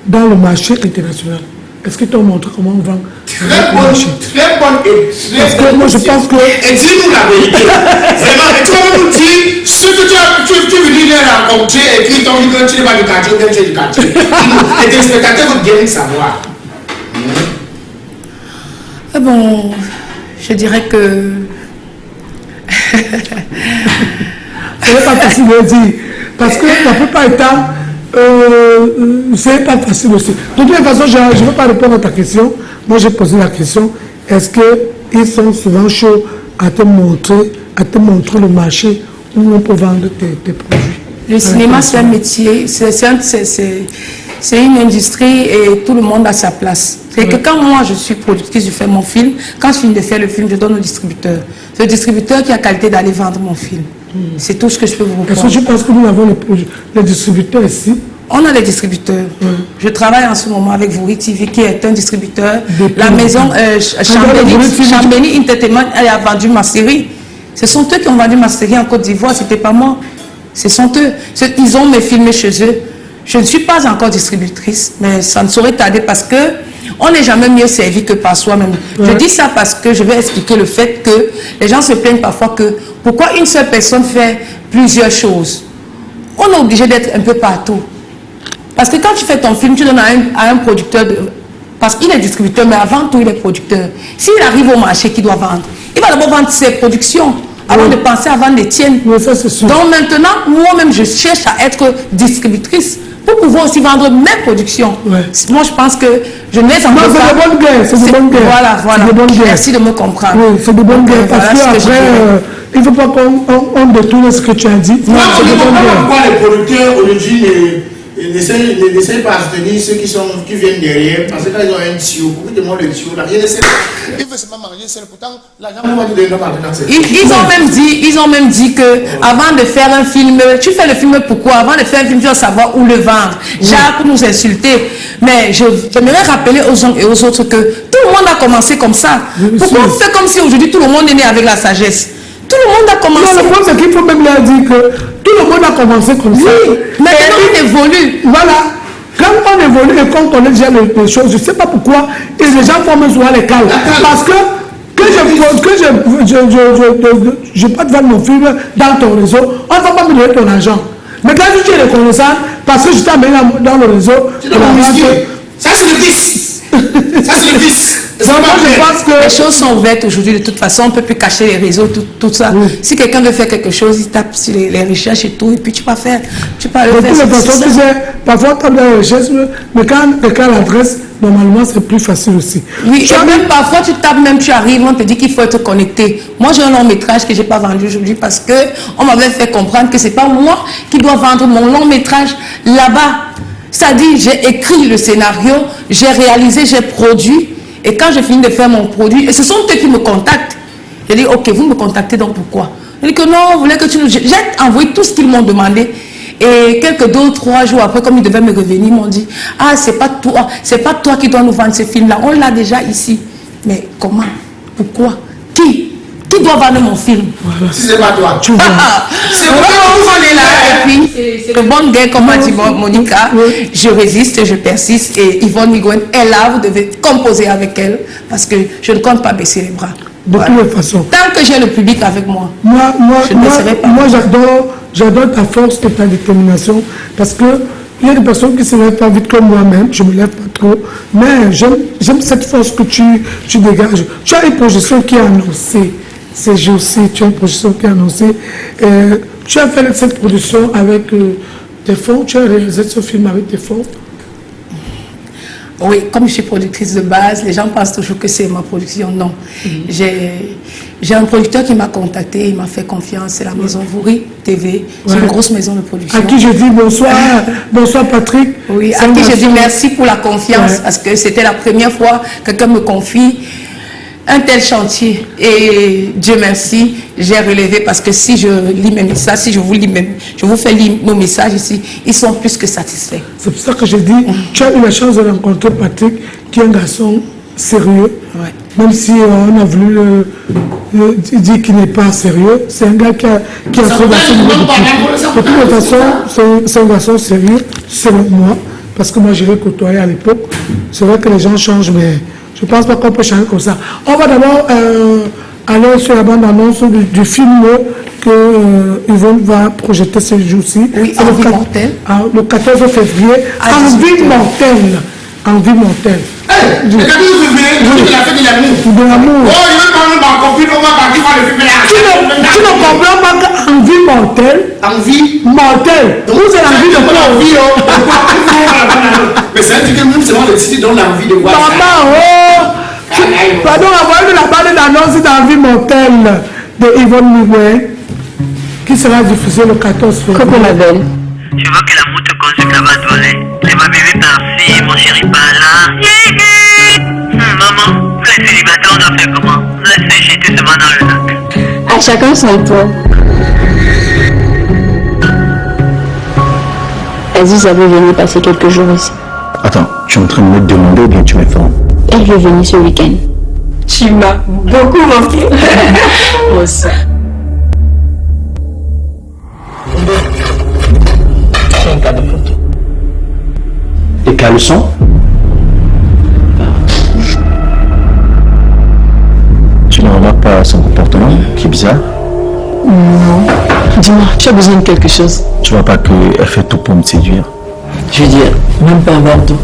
dans le marché international? Est-ce qu'ils t'ont montré comment vendre Très bonne Parce que moi je pense que... Et dis-nous la vérité. Vraiment, et tu vas nous dire ce que tu veux dire rencontrer et puis ton livre, tu n'es pas du quartier ou bien tu es du quartier. Et tes spectateurs vont bien savoir. Bon, je dirais que... Ce n'est pas facile de dire. Parce que la plupart du temps, c'est pas facile aussi. De toute façon, je ne veux pas répondre à ta question. Moi, j'ai posé la question. Est-ce qu'ils sont souvent chauds à te montrer le marché où on peut vendre tes produits? Le cinéma, c'est un métier, c'est une industrie et tout le monde a sa place. C'est que quand moi, je suis productrice, je fais mon film. Quand je finis de faire le film, je donne au distributeur. C'est le distributeur qui a qualité d'aller vendre mon film. C'est tout ce que je peux vous répondre. Est-ce que je pense que nous avons les distributeurs ici? On a les distributeurs. Je travaille en ce moment avec Vouri TV qui est un distributeur. La maison Chambéry Entertainment, elle a vendu ma série. Ce sont eux qui ont vendu ma série en Côte d'Ivoire, c'était pas moi. Ce sont eux. Ils ont me filmé chez eux. Je ne suis pas encore distributrice, mais ça ne saurait tarder parce que on n'est jamais mieux servi que par soi-même. Je dis ça parce que je vais expliquer le fait que les gens se plaignent parfois que pourquoi une seule personne fait plusieurs choses. On est obligé d'être un peu partout. Parce que quand tu fais ton film, tu donnes à un producteur, parce qu'il est distributeur, mais avant tout, il est producteur. S'il arrive au marché qu'il doit vendre, il va d'abord vendre ses productions avant de penser à vendre les tiennes. Oui, ça, c'est sûr. Donc maintenant, moi-même, je cherche à être distributrice pour pouvoir aussi vendre mes productions. Ouais. Moi, je pense que je ne les en Non, c'est de bonnes guerres, c'est de bonnes guerres. Voilà. De bonnes guerres. Merci de me comprendre. Oui, c'est de bonnes guerres. Parce Voilà ce que qu'après, il ne faut pas qu'on détourne ce que tu as dit. Non, C'est de je ne bonnes comprends pas guerres. pourquoi les producteurs aujourd'hui n'essayent pas de soutenir ceux qui viennent derrière. Parce que quand ils ont un tuyau, beaucoup de monde le tuyau, là, rien ne sait. Il veut seulement manger seul. Pourtant, l'argent, on va dire de Ils ont même dit que avant de faire un film, tu fais le film pourquoi? Avant de faire un film, tu dois savoir où le vendre. Jacques pour nous insulter. Mais j'aimerais rappeler aux uns et aux autres que tout le monde a commencé comme ça. Pourquoi on fait comme si aujourd'hui tout le monde est né avec la sagesse? Tout le monde a commencé. Non, le point, c'est qu'il faut même leur dire que tout le monde a commencé comme ça. Oui, maintenant on évolue. Voilà. Quand on évolue et qu'on connaît déjà les choses, je ne sais pas pourquoi, et les gens font même souvent les calmes. Parce que je peux te vendre mon film dans ton réseau, on ne va pas me donner ton argent. Mais quand tu es reconnaissant, parce que je t'amène dans le réseau, ça c'est le vice. Ça c'est le vice. Donc, moi, je pense que les choses sont ouvertes aujourd'hui. De toute façon, on ne peut plus cacher les réseaux, tout ça. Oui. Si quelqu'un veut faire quelque chose, il tape sur les recherches et tout, et puis tu peux faire. Tu peux le faire. Parfois, tu as des recherches, mais quand quelqu'un l'adresse, normalement, c'est plus facile aussi. Oui, et même parfois, tu tapes, même tu arrives, on te dit qu'il faut être connecté. Moi, j'ai un long métrage que je n'ai pas vendu aujourd'hui parce qu'on m'avait fait comprendre que ce n'est pas moi qui dois vendre mon long métrage là-bas. C'est-à-dire, j'ai écrit le scénario, j'ai réalisé, j'ai produit. Et quand je finis de faire mon produit, et ce sont eux qui me contactent. Je dis, ok, vous me contactez donc pourquoi? Je dis que non, vous voulez que tu nous... J'ai envoyé tout ce qu'ils m'ont demandé. Et quelques 2 ou 3 jours après, comme ils devaient me revenir, ils m'ont dit, ah, c'est pas toi qui dois nous vendre ce film-là. On l'a déjà ici. Mais comment? Pourquoi? Qui doit vendre mon film? Voilà. Si c'est pas toi, tu vois. C'est moi on est là. Et puis, c'est le bon gars, comme a dit Monica. Je résiste, je persiste. Et Yvonne Miguen est là, vous devez composer avec elle. Parce que je ne compte pas baisser les bras. De toutes les façons. Tant que j'ai le public avec moi, je ne baisserai pas. Moi, j'adore ta force et ta détermination. Parce que il y a des personnes qui ne se lèvent pas vite comme moi-même. Je ne me lève pas trop. Mais j'aime cette force que tu dégages. Tu as une projection qui est annoncée. Ces jours-ci, tu as une production qui est annoncée. Tu as fait cette production avec tes fonds, tu as réalisé ce film avec tes fonds. Oui, comme je suis productrice de base, les gens pensent toujours que c'est ma production. Non. J'ai un producteur qui m'a contacté, il m'a fait confiance, c'est la maison Vouri TV. C'est une grosse maison de production. À qui je dis bonsoir, bonsoir Patrick. Oui, à qui je dis merci pour la confiance, parce que c'était la première fois que quelqu'un me confie un tel chantier. Et Dieu merci, j'ai relevé parce que si je lis mes messages, si je vous fais lire nos messages ici, ils sont plus que satisfaits. C'est pour ça que je dis, tu as eu la chance de rencontrer Patrick, qui est un garçon sérieux. Ouais. Même si on a voulu dire qu'il n'est pas sérieux, c'est un gars qui a fait de toute façon, c'est un garçon sérieux, selon moi, parce que moi je l'ai côtoyé à l'époque. C'est vrai que les gens changent, mais je ne pense pas qu'on peut changer comme ça. On va d'abord aller sur la bande-annonce du film que Yvonne va projeter ce jour-ci. Oui, Envie mortelle. Le 14 février. Envie mortelle. Envie mortelle. Le 14 février, c'est la fête de l'amour. De l'amour. Oh, je vais prendre ma copine, on va partir voir le film là. Tu ne comprends pas qu'envie mortelle. Envie Mortelle. Vous c'est l'envie de quoi? envie, mais ça veut dire que même seulement le titre donne l'envie de voir ça. Maman, pardon, envoyez la bande d'annonce d'envie mortelle de Yvonne Miguel qui sera diffusée le 14 février. Tu vois que l'amour te consume là-bas, toi, c'est ma bébé par-ci, mon chéri par-là. Maman, les célibataires, on doit faire comment? On doit se faire jeter seulement dans le lac. À chacun son tour. Aziz avait venu passer quelques jours ici. Attends, tu es en train de me demander ou bien tu m'informes? Elle est venue ce week-end. Tu m'as beaucoup manqué. Moi aussi. C'est un cas de photo. Et caleçon? Tu ne remarques pas son comportement qui est bizarre? Non. Dis-moi, tu as besoin de quelque chose? Tu vois pas qu'elle fait tout pour me séduire? Je veux dire, même pas un verre d'eau.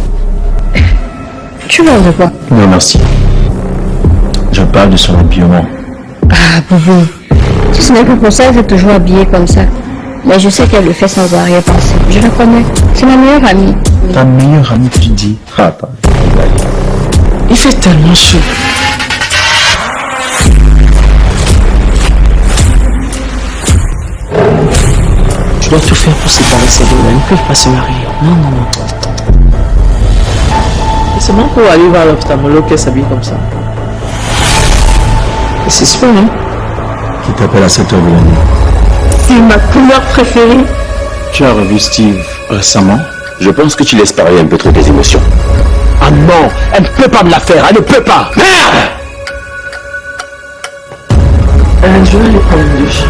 Tu veux de quoi? Non, merci. Je parle de son habillement. Ah, Boubou. Si ce n'est que pour ça, elle est toujours habillée comme ça. Mais je sais qu'elle le fait sans arrière-pensée. Je la connais. C'est ma meilleure amie. Ta meilleure amie, tu dis? Ah, pas. Il fait tellement chaud. Tu dois tout faire pour séparer ces deux-là. Ils ne peuvent pas se marier. Non, non, non. C'est seulement pour aller voir l'ophtalmologue qu'elle s'habille comme ça. C'est sûr, non? Qui t'appelle à cette heure de la nuit? C'est ma couleur préférée. Tu as revu Steve récemment? Je pense que tu laisses parler un peu trop tes émotions. Ah non, elle ne peut pas me la faire. Elle ne peut pas. Merde! Je vais aller prendre une douche.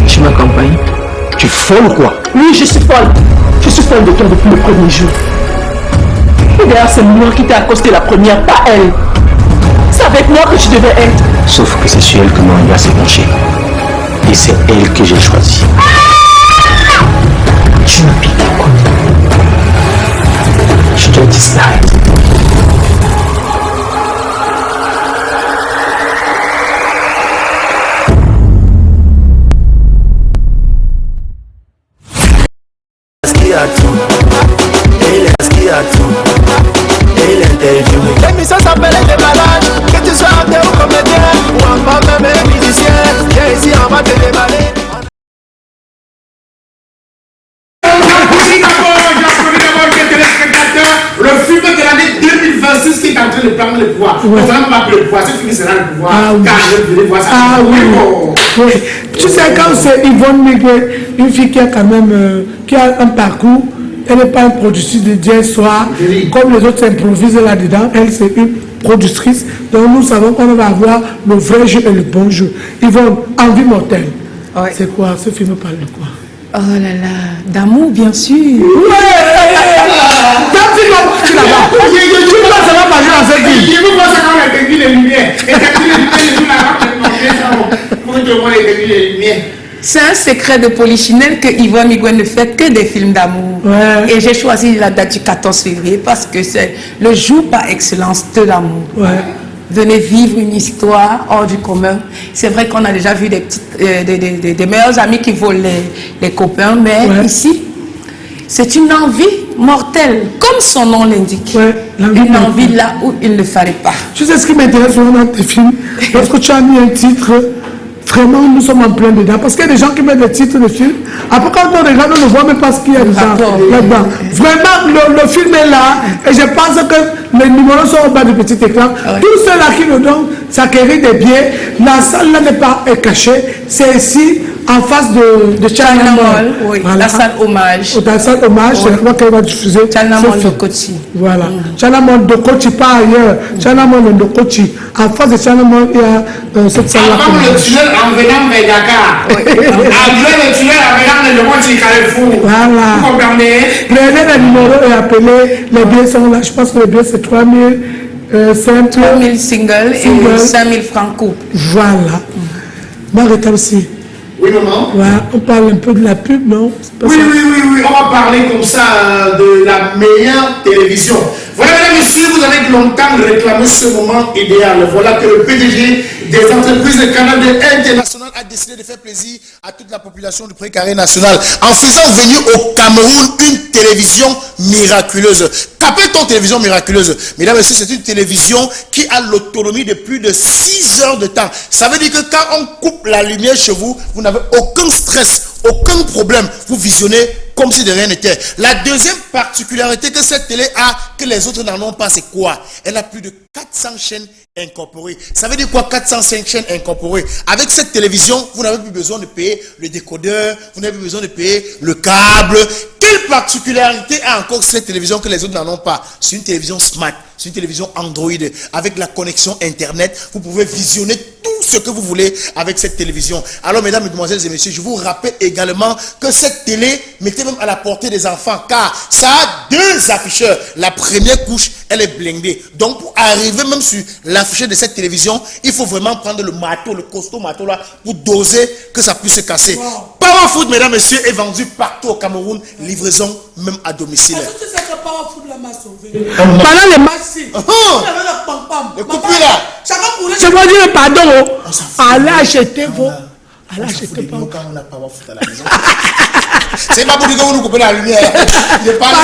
Tu m'accompagnes? Tu es folle ou quoi? Oui, je suis folle. Je suis folle de toi depuis le premier jour. Et d'ailleurs, c'est moi qui t'ai accosté la première, pas elle. C'est avec moi que tu devais être. Sauf que c'est sur elle que mon regard s'est penché. Et c'est elle que j'ai choisie. Tu m'as piqué comme je dois disparaître. L'émission s'appelle Les Malades. Que tu sois acteur ou comédien, ou encore même musicien, viens ici, on va te déballer. Le film de l'année 2026 qui est en train de prendre le pouvoir. On va même pas le pouvoir, c'est fini, sera le pouvoir. Car je vais voir ça. Ah oui. Oui. Tu sais, quand c'est Yvonne Miguel, une fille qui a quand même qui a un parcours, elle n'est pas une productrice de jazz soir, comme les autres s'improvisent là-dedans, elle c'est une productrice. Donc nous savons qu'on va avoir le vrai jeu et le bon jeu. Yvonne, Envie mortelle. Ouais. C'est quoi? Ce film parle de quoi? Oh là là, d'amour bien sûr. C'est un secret de Polichinelle que Yvonne Miguel ne fait que des films d'amour. Ouais. Et j'ai choisi la date du 14 février parce que c'est le jour par excellence de l'amour. Ouais. Venez vivre une histoire hors du commun. C'est vrai qu'on a déjà vu des petites, des meilleurs amis qui volent les copains, mais ici, c'est une envie mortelle, comme son nom l'indique. Ouais, une envie là où il ne fallait pas. Tu sais ce qui m'intéresse vraiment dans tes films? Lorsque tu as mis un titre Vraiment, nous sommes en plein dedans. Parce qu'il y a des gens qui mettent des titres de films. Après, quand on regarde, on ne voit même pas ce qu'il y a là-dedans. Vraiment, le film est là. Et je pense que les numéros sont au bas du petit écran. Tous ceux-là qui nous donnent s'acquérir des biens, la salle là n'est pas cachée. C'est ici, en face de China Mall. Oui, voilà. La salle hommage. La salle hommage, c'est là qu'elle va diffuser. China Mall de Kochi. Voilà. China Mall de Kochi, pas ailleurs. China Mall de Kochi. En face de China Mall, il y a cette salle-là. Avant le tunnel en venant vers Dakar. Après le tunnel en venant de Kochi, Carrefour. Voilà. Vous comprenez? Prenez le numéro et appelez. Les billets sont là. Je pense que les billets c'est 3000. 3000 singles et 5000 francs coupe. Voilà. Marita aussi. Oui, maman. Ouais, on parle un peu de la pub, non? Oui, on va parler comme ça de la meilleure télévision. Voilà, mesdames et messieurs, vous avez longtemps réclamé ce moment idéal. Voilà que le PDG des entreprises de Canal International a décidé de faire plaisir à toute la population du Pré-Carré national en faisant venir au Cameroun une télévision miraculeuse. Qu'appelle-t-on télévision miraculeuse? Mesdames et messieurs, c'est une télévision qui a l'autonomie de plus de 6 heures de temps. Ça veut dire que quand on coupe la lumière chez vous, vous n'avez aucun stress, aucun problème. Vous visionnez comme si de rien n'était. La deuxième particularité que cette télé a, que les autres n'en ont pas, c'est quoi? Elle a plus de 400 chaînes incorporées. Ça veut dire quoi, 405 chaînes incorporées? Avec cette télévision, vous n'avez plus besoin de payer le décodeur, vous n'avez plus besoin de payer le câble. Quelle particularité a encore cette télévision que les autres n'en ont pas? C'est une télévision smart, c'est une télévision Android. Avec la connexion Internet, vous pouvez visionner tout ce que vous voulez avec cette télévision. Alors, mesdames, mesdemoiselles et messieurs, je vous rappelle également que cette télé mettait même à la portée des enfants, car ça a 2 afficheurs. La première couche, elle est blindée. Donc, pour arriver même sur l'afficheur de cette télévision, il faut vraiment prendre le marteau, le costaud marteau là, pour doser que ça puisse se casser. Wow. Powerfood, mesdames, messieurs, est vendu partout au Cameroun, livraison même à domicile. Est-ce que tu sais que Powerfood m'a sauvé? Pendant les matchs, le coupure là. Je dois dire pardon. Allez acheter vos. Allez acheter pas. Quand on a Powerfood à la maison. C'est pas pour dire que vous nous coupez la lumière. Je parle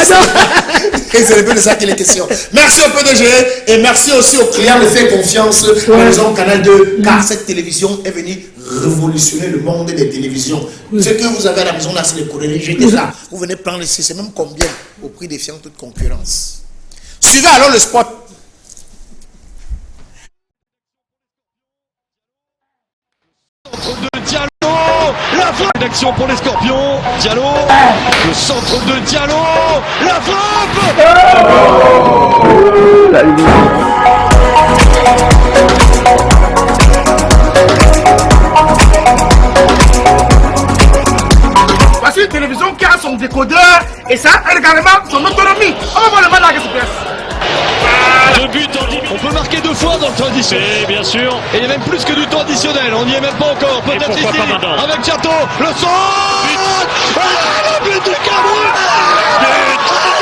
et c'est un peu de ça qu'il est question. Merci au PDG et merci aussi aux clients de faire confiance à la maison Canal 2, car cette télévision est venue révolutionner le monde des télévisions. Ce que vous avez à la maison là, c'est les courriers. Jetez ça. Vous venez prendre ici, c'est même combien au prix défiant toute concurrence. Suivez alors le spot. De Diallo, la frappe d'action pour les Scorpions. Diallo, le centre de Diallo, la frappe. Voici une télévision qui a son décodeur et ça a également son autonomie. On va voir le mal à l'express. 2 buts en 10 minutes. On peut marquer 2 fois dans le temps additionnel. Bien sûr. Et il y a même plus que du temps additionnel. On n'y est même pas encore. Peut-être ici. Avec Chateau. Le centre. Le but du Cameroun.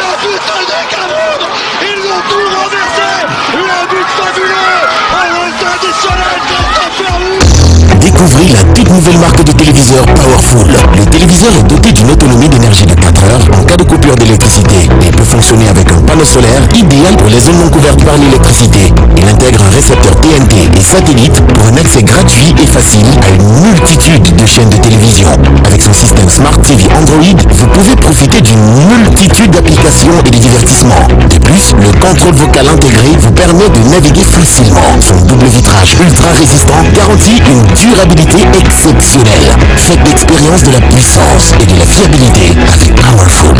Le but du Cameroun. Ils ont tout renversé. Le but fabuleux. Le temps additionnel. Découvrez la toute nouvelle marque de téléviseur Powerful. Le téléviseur est doté d'une autonomie d'énergie de 4 heures en cas de coupure d'électricité et peut fonctionner avec un panneau solaire idéal pour les zones non couvertes par l'électricité. Il intègre un récepteur TNT et satellite pour un accès gratuit et facile à une multitude de chaînes de télévision. Avec son système Smart TV Android, vous pouvez profiter d'une multitude d'applications et de divertissements. De plus, le contrôle vocal intégré vous permet de naviguer facilement. Son double vitrage ultra résistant garantit une durabilité exceptionnelle. Faites l'expérience de la puissance et de la fiabilité avec Powerful.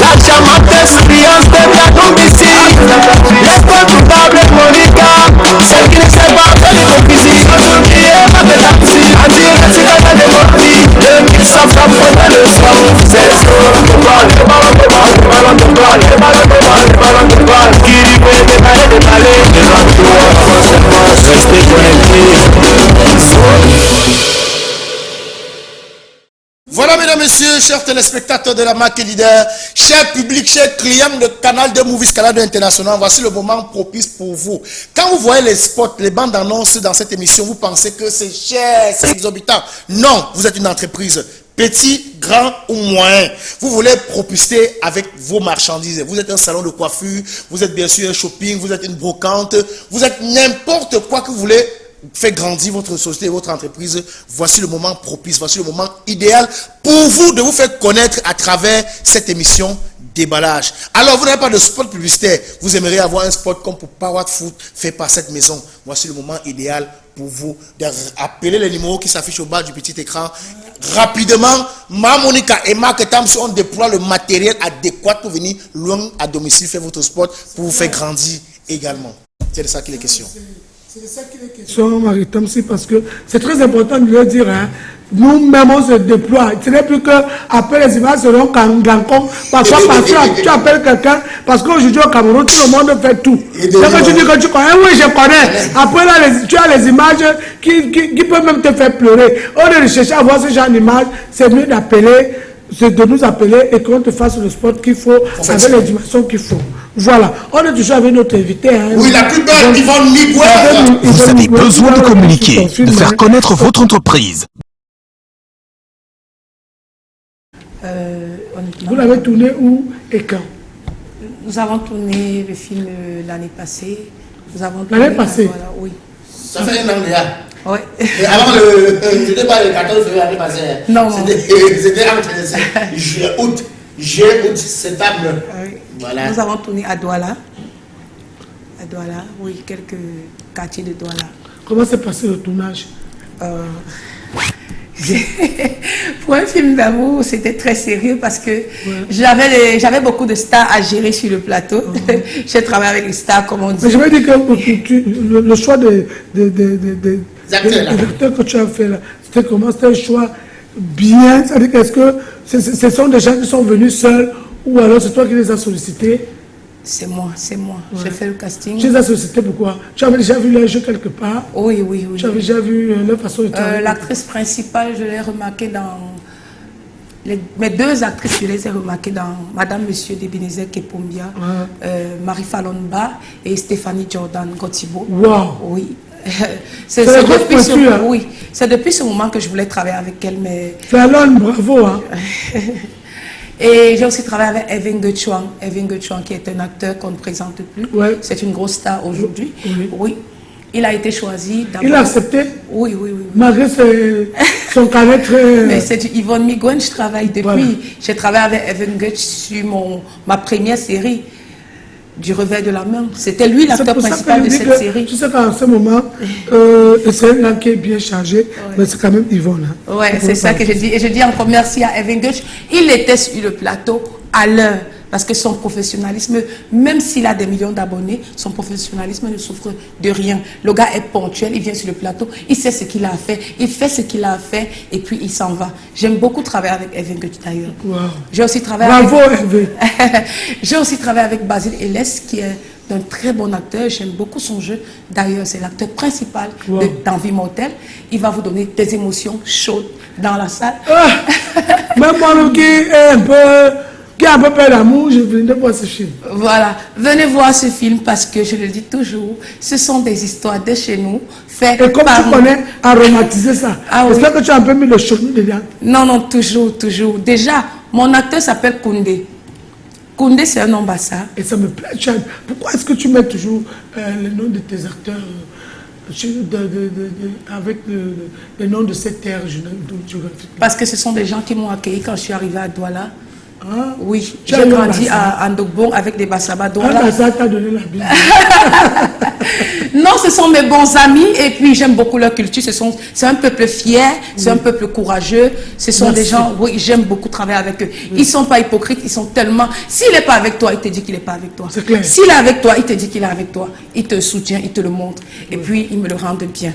La chamate expérience de la domicile. L'école coupable Monica. Celle qui ne sait pas faire les physiques. Aujourd'hui, elle va faire la psy. A dire que c'est pas de morti. 2100 francs pour le soir. C'est chaud. Le ballon de balle. Qui dit que c'est pas de balai. Restez connectés. Voilà, mesdames, messieurs, chers téléspectateurs de la marque leader, chers publics, chers clients de Canal de Movies Canal 2 International, voici le moment propice pour vous. Quand vous voyez les spots, les bandes annonces dans cette émission, vous pensez que c'est cher, c'est exorbitant. Non, vous êtes une entreprise. Petit, grand ou moyen, vous voulez propulser avec vos marchandises. Vous êtes un salon de coiffure, vous êtes bien sûr un shopping, vous êtes une brocante, vous êtes n'importe quoi que vous voulez faire grandir votre société, votre entreprise. Voici le moment propice, voici le moment idéal pour vous de vous faire connaître à travers cette émission déballage. Alors, vous n'avez pas de spot publicitaire. Vous aimeriez avoir un spot comme pour Power Food fait par cette maison. Voici le moment idéal pour vous d'appeler les numéros qui s'affichent au bas du petit écran. Rapidement, Monica et Marc Tamsi, on déploie le matériel adéquat pour venir loin à domicile faire votre spot pour vous faire grandir également. C'est de ça qu'il est question. C'est de ça qu'il est question, Marie Tamsi, parce que c'est très important de le dire. Hein. Nous-mêmes, on se déploie. Ce n'est plus qu'après les images seront Gangon. Parfois, tu appelles quelqu'un, parce qu'aujourd'hui au Cameroun, tout le monde fait tout. C'est que tu dis que tu connais. Oui, je connais. Après, là, tu as les images qui peuvent même te faire pleurer. On est recherché à voir ce genre d'image. C'est mieux d'appeler, c'est de nous appeler et qu'on te fasse le spot qu'il faut, avec les dimensions qu'il faut. Voilà, on est toujours avec notre invité. Hein. Oui, la plus belle, Yvonne Miguel. Vous avez besoin de communiquer, de faire connaître votre entreprise. Vous l'avez tourné où et quand? Nous avons tourné le film l'année passée. L'année passée? Voilà, oui. Ça fait un an déjà. Oui. Et avant c'était pas le 14 février l'année passée. Non. C'était entre juillet, août, septembre. Oui. Voilà. Nous avons tourné à Douala. À Douala, oui, quelques quartiers de Douala. Comment s'est passé le tournage? Pour un film d'amour, c'était très sérieux parce que j'avais beaucoup de stars à gérer sur le plateau. J'ai travaillé avec les stars, comme on dit. Mais je veux dire que le choix des acteurs que tu as fait là, c'était comment? C'était un choix bien? C'est-à-dire est-ce que ce sont des gens qui sont venus seuls ou alors c'est toi qui les as sollicités? C'est moi. Ouais. J'ai fait le casting. Tu les as sollicités pourquoi? Tu avais déjà vu leur jeu quelque part? Oui. Tu avais déjà vu leur façon de travailler? L'actrice principale, je l'ai remarqué dans... mes deux actrices, je les ai remarquées dans Madame Monsieur d'Ebenezer Kepombia, Marie Falonba et Stéphanie Jordan Gotibo. Wow. Oui. C'est depuis ce moment que je voulais travailler avec elle. Mais... Fallon, bravo. Hein. Et j'ai aussi travaillé avec Evan Gochuan, qui est un acteur qu'on ne présente plus. Ouais. C'est une grosse star aujourd'hui. Oui. Il a été choisi. Il a accepté? Oui. Malgré son carnet très... Mais c'est Yvonne Miguen, je travaille depuis. Voilà. J'ai travaillé avec Evan Gochuan sur ma première série, Du revers de la main. C'était lui l'acteur principal de cette série. Tu sais qu'en ce moment, c'est un gars qui est bien chargé, mais c'est quand même Yvonne. Hein. Oui, c'est ça que je dis. Et je dis encore merci à Evan Gochuan. Il était sur le plateau à l'heure. Parce que son professionnalisme, même s'il a des millions d'abonnés, son professionnalisme ne souffre de rien. Le gars est ponctuel, il vient sur le plateau, il sait ce qu'il a à faire, il fait ce qu'il a à faire et puis il s'en va. J'aime beaucoup travailler avec Evan Gochuan d'ailleurs. Wow. J'ai aussi travaillé J'ai aussi travaillé avec Basile Elès qui est un très bon acteur. J'aime beaucoup son jeu. D'ailleurs, c'est l'acteur principal d'Envie Mortelle. Il va vous donner des émotions chaudes dans la salle. Même moi qui est qui a un peu peur d'amour, je venais voir ce film. Voilà, venez voir ce film parce que je le dis toujours, ce sont des histoires de chez nous faites et comme par tu connais, aromatiser ça. J'espère que tu as un peu mis le chenu dedans. Non, toujours. Déjà, mon acteur s'appelle Koundé. Koundé, c'est un ambassade. Et ça me plaît, Chad. Pourquoi est-ce que tu mets toujours le nom de tes acteurs avec le nom de cette terre géographique? Parce que ce sont des gens qui m'ont accueilli quand je suis arrivée à Douala. Ah, oui, j'ai grandi à Ndogbong avec des Bassaba. Ça t'a donné la Bible. Non, ce sont mes bons amis et puis j'aime beaucoup leur culture. C'est un peuple fier, c'est un peuple courageux. Ce sont des gens, oui, j'aime beaucoup travailler avec eux. Ils ne sont pas hypocrites, ils sont tellement... S'il n'est pas avec toi, il te dit qu'il n'est pas avec toi. S'il est avec toi, il te dit qu'il est avec toi. Il te soutient, il te le montre. Et puis, il me le rend bien.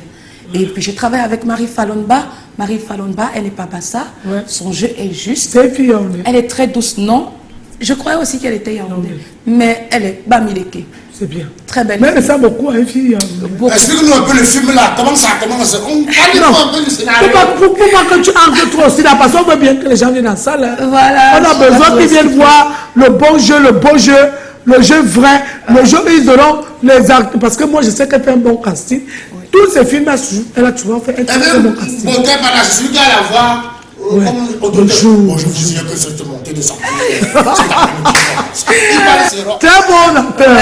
Et puis, je travaille avec Marie Falonba. Marie Falonba, elle n'est pas bassa. Son jeu est juste. C'est fille Yaoundé. Elle est très douce, non? Je croyais aussi qu'elle était Yaoundé. Mais elle est Bamileke. C'est bien. Très belle. Mais elle ça beaucoup, hein, fille Yaoundé. Explique-nous un peu le film là. Comment ça commence? On parle un peu du scénario. Pourquoi que tu entres trop aussi là? Parce qu'on veut bien que les gens viennent dans la salle. Hein. Voilà. On a besoin qu'ils viennent voir le bon jeu, le beau jeu. Le jeu vrai, le jeu ils auront les actes. Parce que moi je sais qu'elle fait un bon casting. Tous ces films, elle a toujours fait un très bon casting. Bon, par la suite, elle va voir comme bonjour, je vous dis que cette montée de santé. Très bon acteur.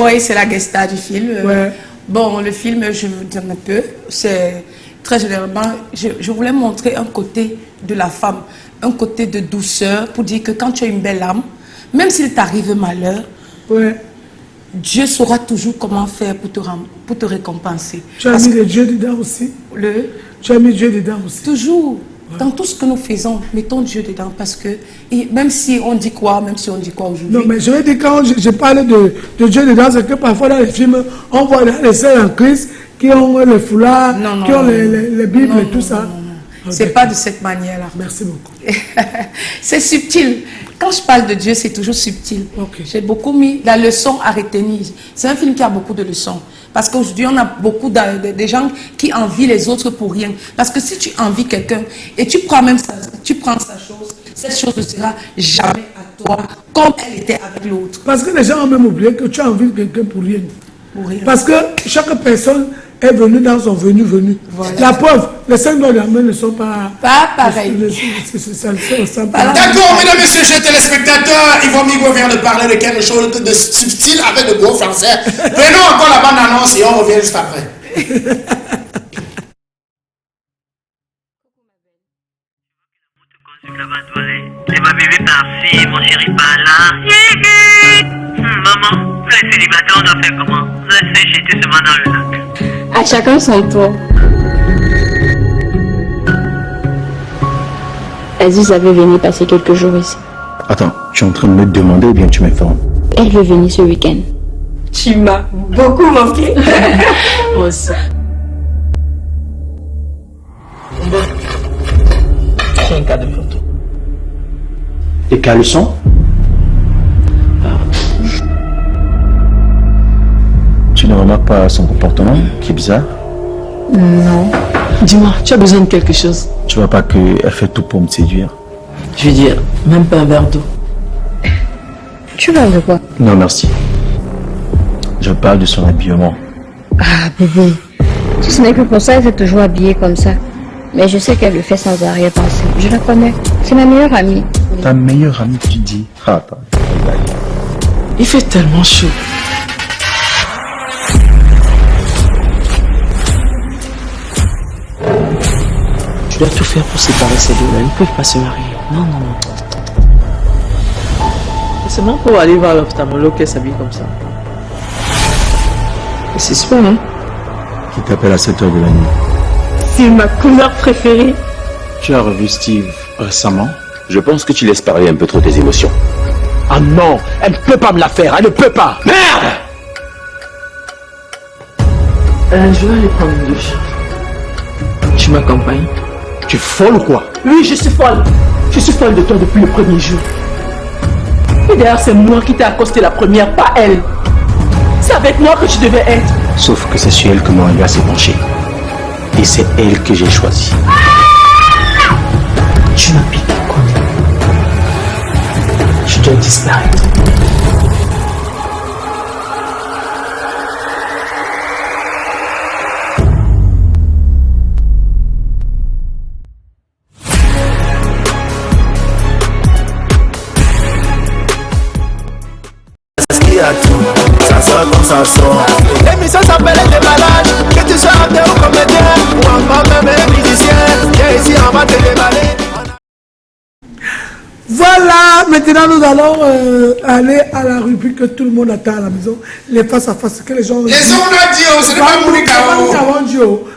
Oui, c'est la guest star du film. Bon, le film, je vous dis un peu, c'est très généralement, je voulais montrer un côté de la femme, un côté de douceur, pour dire que quand tu as une belle âme, même s'il t'arrive malheur, Dieu saura toujours comment faire pour te récompenser. Tu as mis le Dieu dedans aussi. Tu as mis Dieu dedans aussi. Toujours. Dans tout ce que nous faisons, mettons Dieu dedans parce que, même si on dit quoi aujourd'hui. Non, mais je veux dire, quand je parle de Dieu dedans, c'est que parfois dans les films, on voit les sœurs en Christ qui ont le foulard, qui ont les Bibles et tout ça. C'est pas de cette manière-là. Merci beaucoup. C'est subtil. Quand je parle de Dieu, c'est toujours subtil. J'ai beaucoup mis la leçon à retenir. C'est un film qui a beaucoup de leçons. Parce qu'aujourd'hui, on a beaucoup de gens qui envient les autres pour rien. Parce que si tu envies quelqu'un et tu prends sa chose, cette chose ne sera jamais à toi comme elle était avec l'autre. Parce que les gens ont même oublié que tu as envie de quelqu'un pour rien. Parce que chaque personne est venue dans son venu. Voilà. La preuve, les 5 doigts de la main ne sont pas pareils. D'accord, mesdames et messieurs, chers téléspectateurs, Yvon Migo vient de parler de quelque chose de subtil avec de gros français. Prenons encore la bande annonce et on revient juste après. C'est ma bébé par-ci, mon chéri par-là. Maman, les célibataires, on doit faire comment? On doit se faire jeter seulement dans le lac. À chacun son tour. Aziz avait venu passer quelques jours ici. Attends, tu es en train de me demander ou bien tu m'informes? Elle veut venir ce week-end. Tu m'as beaucoup manqué. Moi aussi. J'ai un cas de photo. Et caleçon? Tu ne remarques pas son comportement qui est bizarre? Non. Dis-moi, tu as besoin de quelque chose? Tu vois pas qu'elle fait tout pour me séduire? Je veux dire, même pas un verre d'eau. Tu parles de quoi? Non, merci. Je parle de son habillement. Ah, bébé. Si ce n'est que pour ça, elle est toujours habillée comme ça. Mais je sais qu'elle le fait sans arrière-pensée. Je la connais. C'est ma meilleure amie. Ta meilleure amie, tu dis? Ah, pas. Il fait tellement chaud. Tu dois tout faire pour séparer ces deux-là. Ils ne peuvent pas se marier. Non. C'est seulement pour aller voir l'ophtalmologue qu'elle s'habille comme ça. Et c'est super, hein? Qui t'appelle à 7 h de la nuit. C'est ma couleur préférée. Tu as revu Steve récemment? Je pense que tu laisses parler un peu trop tes émotions. Ah non, elle ne peut pas me la faire, elle ne peut pas. Merde! Je vais aller prendre une douche. Tu m'accompagnes? Tu es folle ou quoi? Oui, je suis folle. Je suis folle de toi depuis le premier jour. Et d'ailleurs, c'est moi qui t'ai accosté la première, pas elle. C'est avec moi que tu devais être. Sauf que c'est sur elle que mon regard s'est penché. Et c'est elle que j'ai choisie. Tu m'as piqué comme je dois disparaître. Ça sort comme ça sort. L'émission s'appelle Déballage. Que tu sois acteur ou comédien ou encore même musicien, viens ici, on va te déballer. Voilà, maintenant nous allons aller à la rubrique que tout le monde attend à la maison, les face à face que les gens. Les gens ont dit, ce n'est pas Monica.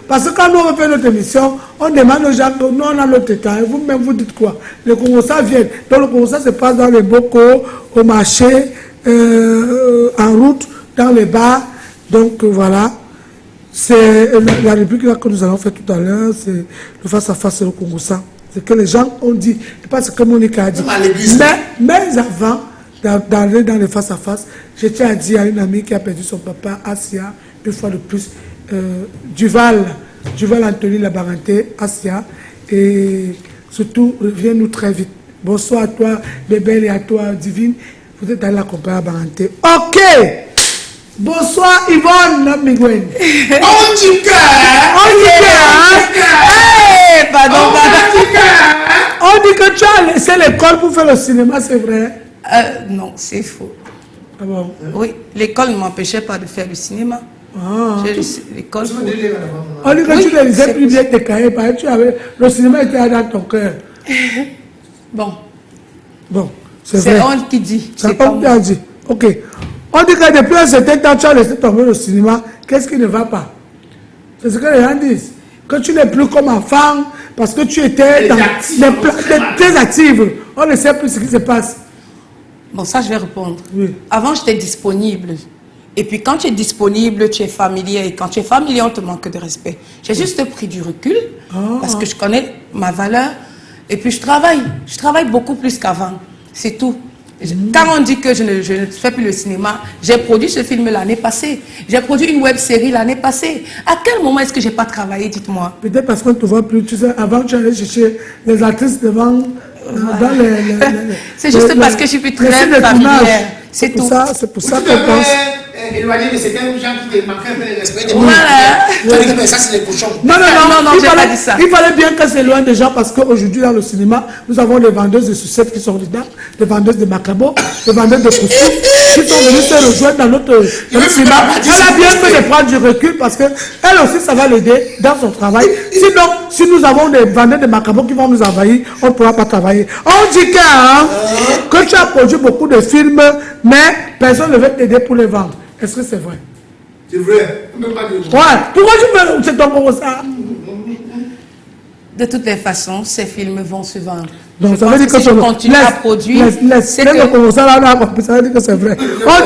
Parce que quand nous on fait notre émission, on demande aux gens, nous on a notre état, et vous-même vous dites quoi? Le Congo ça vient. Donc le Congo ça se passe dans les bocaux, au marché, en route, dans les bars. Donc voilà, c'est la rubrique là que nous allons faire tout à l'heure, c'est le face à face, le Congo ça. C'est que les gens ont dit, pas ce que Monica a dit. Mais avant d'aller dans les face-à-face, je tiens à dire à une amie qui a perdu son papa, Asia, une fois de plus, Duval Anthony Labaranté, Asia, et surtout, reviens-nous très vite. Bonsoir à toi, Bébé, et à toi, Divine. Vous êtes allé l'accompagner à Baranté. Ok! Bonsoir Yvonne Migwen. On dit que! Hey, pardon. On dit que tu as laissé l'école pour faire le cinéma, c'est vrai? Non, c'est faux. Ah bon? Oui, l'école ne m'empêchait pas de faire le cinéma. L'école. On dit que tu ne lisais plus bien tes cahiers, parce que tu avais, le cinéma était dans ton cœur. Bon, c'est vrai. C'est on qui dit. C'est on qui a dit. Ok. On dit que depuis un certain temps, tu as laissé tomber le cinéma. Qu'est-ce qui ne va pas? C'est ce que les gens disent. Que tu n'es plus comme enfant, parce que tu étais dans très active. On ne sait plus ce qui se passe. Bon, ça, je vais répondre. Oui. Avant, j'étais disponible. Et puis, quand tu es disponible, tu es familier. Et quand tu es familier, on te manque de respect. J'ai juste pris du recul, parce que je connais ma valeur. Et puis, je travaille beaucoup plus qu'avant. C'est tout. Quand on dit que je ne fais plus le cinéma, j'ai produit ce film l'année passée. J'ai produit une web-série l'année passée. À quel moment est-ce que je n'ai pas travaillé, dites-moi? Peut-être parce qu'on ne te voit plus. Tu sais, avant, tu allais chercher les artistes devant... C'est juste parce que je suis plus très familière. C'est tout. C'est pour ça qu'on pense... Éloigné de certains gens qui te manquaient un peu de respect. Voilà. Ça, c'est les cochons. Non, j'ai pas dit ça. Il fallait bien que c'est loin des gens parce qu'aujourd'hui, dans le cinéma, nous avons des vendeuses de sucettes qui sont dedans, des vendeuses de macabo, des vendeuses de couscous qui sont venues se rejoindre dans notre cinéma. Elle a bien fait de prendre du recul parce qu'elle aussi, ça va l'aider dans son travail. Sinon, si nous avons des vendeurs de macabo qui vont nous envahir, on ne pourra pas travailler. On dit que tu as produit beaucoup de films, mais personne ne veut t'aider pour les vendre. Est-ce que c'est vrai? C'est vrai. On ne peut pas dire. Ouais. Pourquoi tu veux c'est ton comme ça? De toutes les façons, ces films vont se vendre. Donc, ça veut dire que si je continue à produire, ça veut dire que c'est vrai. On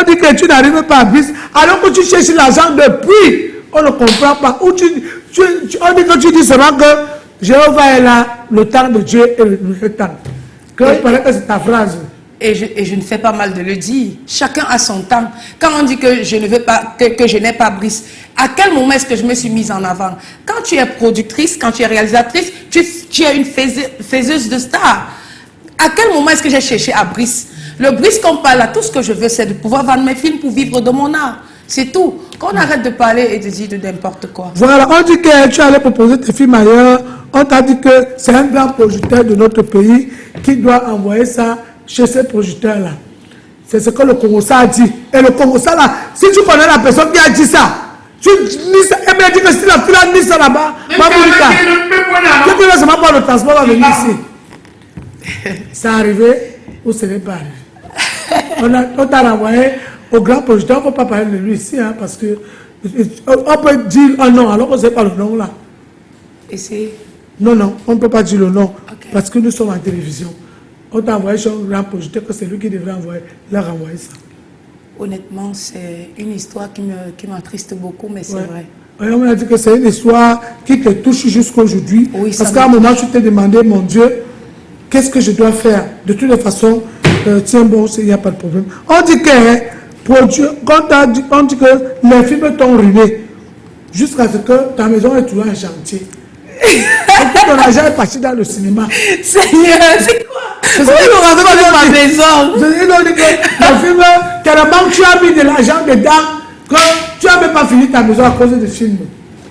dit que tu n'arrives pas à Brice, alors que tu cherches l'argent depuis. On ne comprend pas. On dit que tu dis seulement que Jéhovah est là, le temps de Dieu et le temps. Il paraît que c'est ta phrase. Et je ne fais pas mal de le dire. Chacun a son temps. Quand on dit que je ne veux pas, que je n'ai pas Brice, à quel moment est-ce que je me suis mise en avant? Quand tu es productrice, quand tu es réalisatrice, tu es une faiseuse de stars. À quel moment est-ce que j'ai cherché à Brice? Le Brice qu'on parle là, tout ce que je veux, c'est de pouvoir vendre mes films pour vivre de mon art. C'est tout. Qu'on arrête de parler et de dire de n'importe quoi. Voilà, on dit que tu allais proposer tes films ailleurs. On t'a dit que c'est un grand producteur de notre pays qui doit envoyer ça chez ces projecteurs-là. C'est ce que le Congossa a dit. Et le Congossa, là, si tu connais la personne qui a dit ça, tu dis ça, elle m'a dit que si la fille a mis ça là-bas, tu ne sais pas le transport va venir ici. C'est arrivé ou ce n'est pas arrivé. On t'a renvoyé au grand projecteur, on ne peut pas parler de lui ici, hein, parce que on peut dire un nom, alors on ne sait pas le nom là. Et c'est... Non, on ne peut pas dire le nom, parce que nous sommes en télévision. On t'a envoyé sur un grand projecteur que c'est lui qui devrait leur envoyer ça. Honnêtement, c'est une histoire qui m'attriste beaucoup, mais c'est vrai. Et on m'a dit que c'est une histoire qui te touche jusqu'à aujourd'hui. Oui, parce qu'à un moment, tu t'es demandé, mon Dieu, qu'est-ce que je dois faire? De toutes les façons, tiens bon, il n'y a pas de problème. On dit que, on dit que les films t'ont ruiné jusqu'à ce que ta maison est toujours un chantier. Ton argent est parti dans le cinéma. Seigneur, c'est quoi? Oui, on va faire ma maison. Ils ont dit que le film, tellement tu as mis de l'argent dedans que tu n'as même pas fini ta maison à cause du film.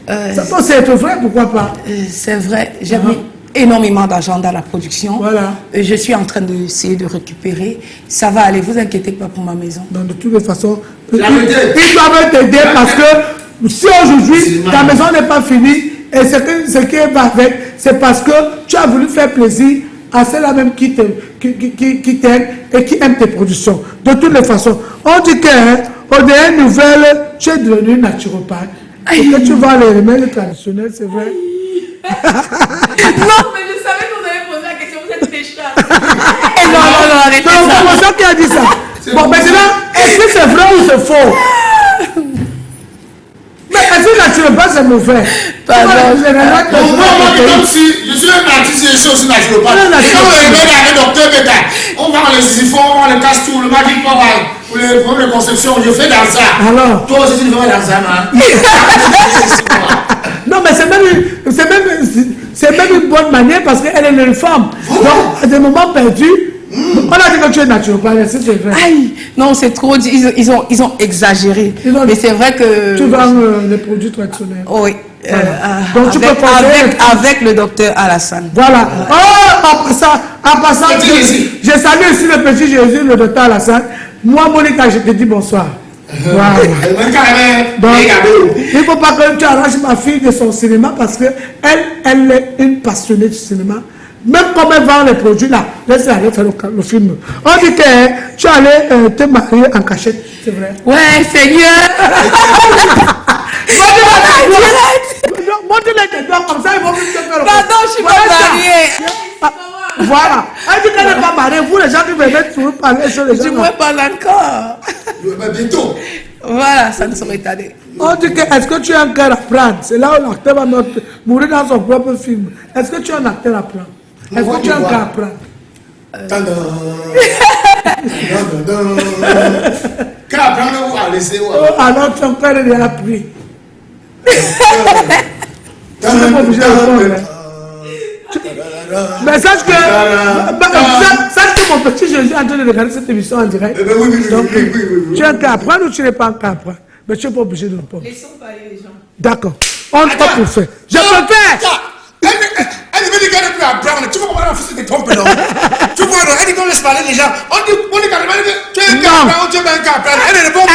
Ça c'est vrai, pourquoi pas? C'est vrai, j'ai mis énormément d'argent dans la production. Voilà. Je suis en train d'essayer de récupérer. Ça va aller, vous inquiétez pas pour ma maison. Donc de toutes les façons, ils doivent t'aider parce que si aujourd'hui ta maison n'est pas finie, et ce qui va avec, c'est parce que tu as voulu faire plaisir à ceux-là même qui t'aiment et qui aiment tes productions. De toutes les façons, on dit qu'au dernier nouvelle, tu es devenu naturopathe. Et que tu vois les remèdes traditionnels, c'est vrai. Non, mais je savais que vous allez poser la question, vous êtes méchants. Non, arrêtez ça. C'est moi qui a dit ça. Bon, maintenant, est-ce que c'est vrai ou c'est faux? Mais est-ce que naturopathe c'est mauvais? Pardon. Comme si je suis un artiste et je suis aussi naturopathe. Et quand on regarde avec docteur Beta, on va dans les siphons, on les casse tout, le magic power, pour les problèmes de conception, je fais dans ça. Alors toi aussi tu devrais dans ça, man. Non, mais c'est même une bonne manière parce qu'elle est une femme. Donc, à des moments perdus, On a dit que tu es naturopathe, c'est vrai. Aïe, non, c'est trop. Ils ont exagéré. Mais c'est vrai que. Tu vends les produits traditionnels. Oui. Donc tu peux avec le docteur Alassane. Voilà. Oh, en passant, je salue ici le petit Jésus, le docteur Alassane. Moi, Monica, je te dis bonsoir. Voilà. Donc, il ne faut pas que tu arraches ma fille de son cinéma parce qu'elle est une passionnée du cinéma. Même comme elle vend les produits là, laisse-la aller faire le film. On dit que tu allais te marier en cachette, c'est vrai. Ouais, Seigneur. Montre-les tes dents comme ça, ils vont venir te faire le pardon, je suis pas mariée. Voilà. Elle dit qu'elle n'est pas mariée. Vous, les gens qui me mettent sur parler sur les gens. Du moins pas encore. Bientôt. Voilà, ça ne saurait tarder. On dit que est-ce que tu as un cœur à prendre? C'est là où l'acteur va mourir dans son propre film. Est-ce que tu as un acteur à prendre? Est-ce que tu as un cœur à prendre? Cœur à prendre ou à laisser? Alors ton père il a pris. Mais sache que mon petit Jésus est en train de regarder cette émission en direct. Donc, tu as un cas à prendre ou tu n'es pas un cas à prendre? Mais tu n'es pas obligé de répondre. Laissons parler les gens. D'accord. On n'est pas pour faire. Je peux faire. Elle veut dire qu'elle ne peut pas prendre. Tu vois comment elle fait des trompes, non? Tu vois, elle dit qu'on laisse parler les gens. On dit carrément que tu es un cas à prendre ou tu es un cas à prendre. Elle ne répond pas.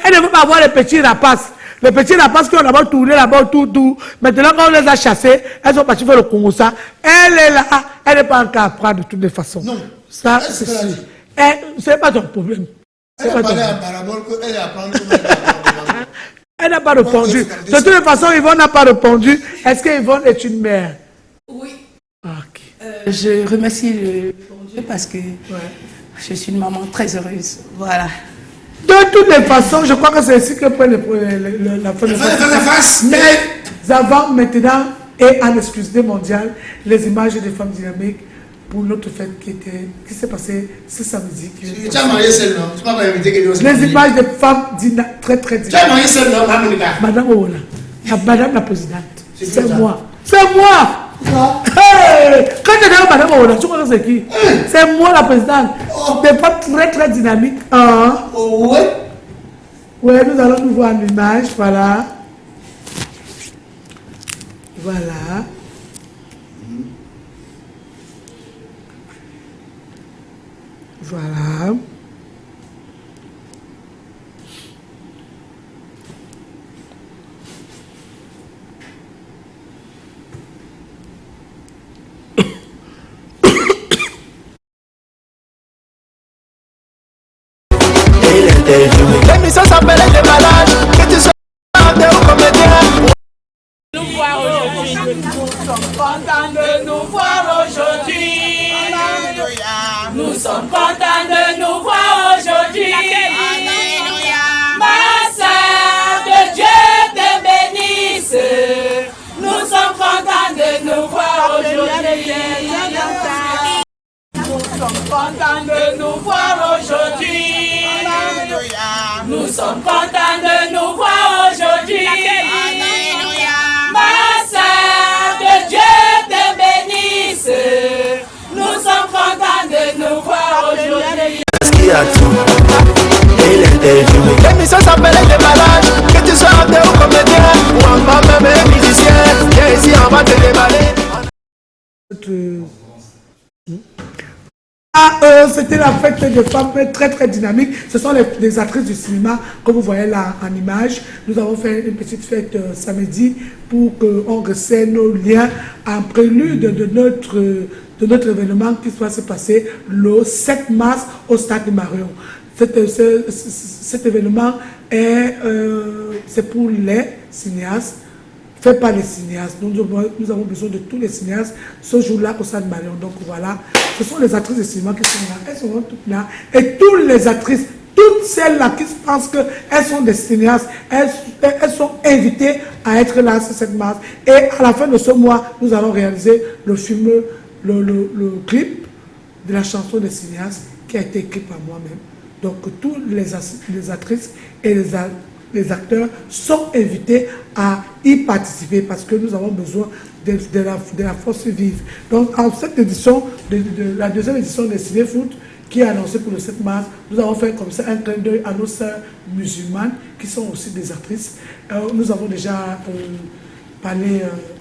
Elle ne veut pas avoir les petits rapaces. Les petits rapaces qui ont d'abord tourné là-bas, tout. Maintenant, quand on les a chassés, elles sont parties faire le Congo. Ça. Elle est là. Elle n'est pas en cas à prendre de toutes les façons. Non. Ça, c'est sûr. C'est pas ton problème. Elle a parlé en parabole qu'elle a appris. Elle n'a pas répondu. De toutes les façons, Yvonne n'a pas répondu. Est-ce que Yvonne est une mère? Oui. Okay. Je remercie le bon Dieu parce que je suis une maman très heureuse. Voilà. De toutes les façons, je crois que c'est ici que prend la fin de face. Mais avant, maintenant, et en exclusivité mondiale, les images des femmes dynamiques pour notre fête qui s'est passée ce samedi. Tu as marié celle, non? Tu m'as pas invité que les images des femmes très dynamiques. Tu as marié celle, non, Madame Ola, Madame la présidente. C'est moi. C'est moi. Hey, quand tu es Madame Ola, tu connais c'est qui? C'est moi la présidente. Des femmes très dynamiques. Oui. Oui, nous allons nous voir en image. Voilà. Voilà. Voilà. L'émission s'appelle Les Malades, que tu sois acteur ou comédien. Nous voir aujourd'hui, nous sommes contents de nous voir aujourd'hui. Nous sommes contents de nous voir aujourd'hui. Ma sœur, que Dieu te bénisse. Nous sommes contents de nous voir aujourd'hui. Nous sommes contents de nous voir aujourd'hui. Nous sommes contents de nous voir aujourd'hui. Ma sœur, que Dieu te bénisse. Nous sommes contents de nous voir aujourd'hui. L'émission s'appelle Les Malades, que tu sois acteur ou comédien ou encore même musicien. Viens ici, on va te déballer. C'était la fête des femmes très dynamique. Ce sont les actrices du cinéma, comme vous voyez là en image. Nous avons fait une petite fête samedi pour qu'on resserre nos liens en prélude de notre événement qui va se passer le 7 mars au Stade de Marion. Cet événement c'est pour les cinéastes, fait par les cinéastes. Nous avons besoin de tous les cinéastes ce jour-là au Stade de Marion. Donc voilà, ce sont les actrices de cinéma qui sont là. Elles seront toutes là. Et toutes les actrices, toutes celles-là qui pensent qu'elles sont des cinéastes, elles sont invitées à être là ce 7 mars. Et à la fin de ce mois, nous allons réaliser le film, le clip de la chanson des cinéastes qui a été écrit par moi-même. Donc toutes les actrices et les acteurs sont invités à y participer parce que nous avons besoin de la force vive. Donc, en cette édition, la deuxième édition de Ciné-Foot, qui est annoncée pour le 7 mars, nous avons fait comme ça un clin d'œil à nos sœurs musulmanes qui sont aussi des actrices. Nous avons déjà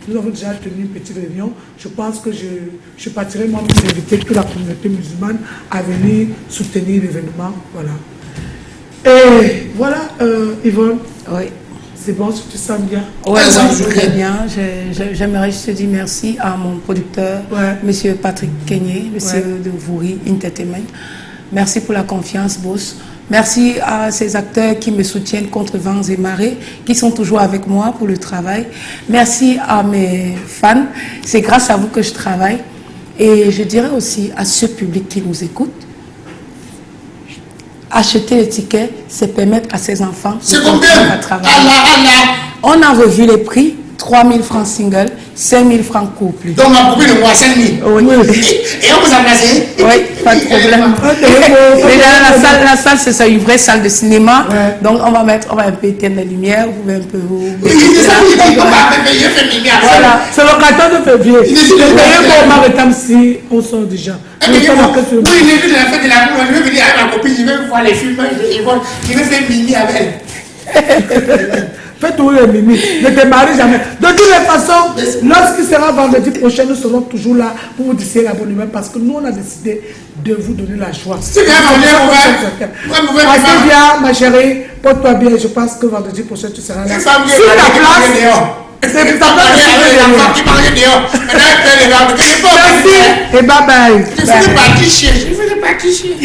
nous avons déjà tenu une petite réunion. Je pense que je partirai moi pour inviter toute la communauté musulmane à venir soutenir l'événement. Voilà. Et voilà, Yvonne. Oui. C'est bon, si tu sens bien. Oui, très bien. J'aimerais juste dire merci à mon producteur, Monsieur Patrick Kenyé, Monsieur de Vouri Entertainment. Merci pour la confiance, boss. Merci à ces acteurs qui me soutiennent contre vents et marées, qui sont toujours avec moi pour le travail. Merci à mes fans. C'est grâce à vous que je travaille. Et je dirais aussi à ce public qui nous écoute, acheter les tickets, c'est permettre à ces enfants de continuer à travailler. On a revu les prix, 3 000 francs single, 5 000 francs couple. Donc ma copine de moi, 5 000. Oui. Et on vous a placé? Oui, pas de problème. Déjà, la salle, c'est une vraie salle de cinéma. Donc on va un peu éteindre la lumière, vous pouvez un peu vous... Voilà, c'est le 14 février. Le payé pour Maritam si on sort déjà. Oui, j'ai vu de la fête de la cour, je vais venir avec ma copine, je vais voir les films, je vais faire mini avec elle. Fais tout le mimi, ne te marie jamais. De toutes les façons, lorsqu'il sera vendredi prochain, nous serons toujours là pour vous dire l'abonnement parce que nous, on a décidé de vous donner la joie. C'est bien, bien, ma chérie, porte-toi bien. Je pense que vendredi prochain, tu seras là. Sur ta place. C'est ta place. Merci et bye bye. Je faisais pas cliché.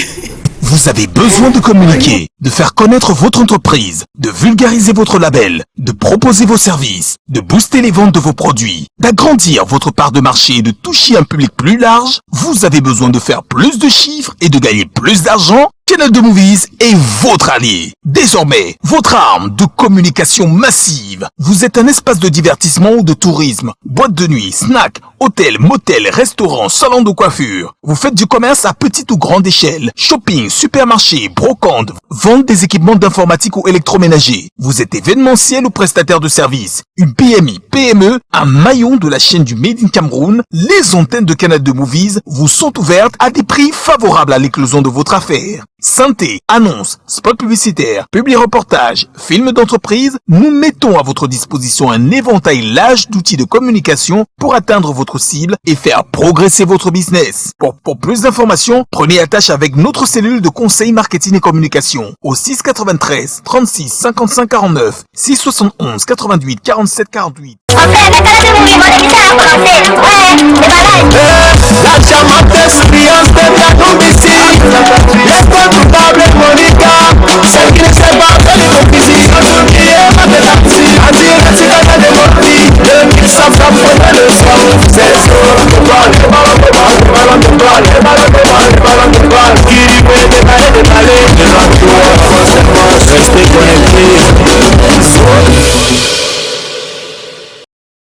Vous avez besoin de communiquer, de faire connaître votre entreprise, de vulgariser votre label, de proposer vos services, de booster les ventes de vos produits, d'agrandir votre part de marché et de toucher un public plus large. Vous avez besoin de faire plus de chiffres et de gagner plus d'argent. Canal 2 Movies est votre allié. Désormais, votre arme de communication massive. Vous êtes un espace de divertissement ou de tourisme, boîte de nuit, snack, hôtel, motel, restaurant, salon de coiffure. Vous faites du commerce à petite ou grande échelle, shopping, supermarché, brocante, vente des équipements d'informatique ou électroménager. Vous êtes événementiel ou prestataire de services, une PMI, PME, un maillon de la chaîne du Made in Cameroun. Les antennes de Canal 2 Movies vous sont ouvertes à des prix favorables à l'éclosion de votre affaire. Santé, annonces, spots publicitaires, publi-reportages, films d'entreprise, nous mettons à votre disposition un éventail large d'outils de communication pour atteindre votre cible et faire progresser votre business. Pour plus d'informations, prenez attache avec notre cellule de conseil marketing et communication au 693 36 55 49 671 88 47 48.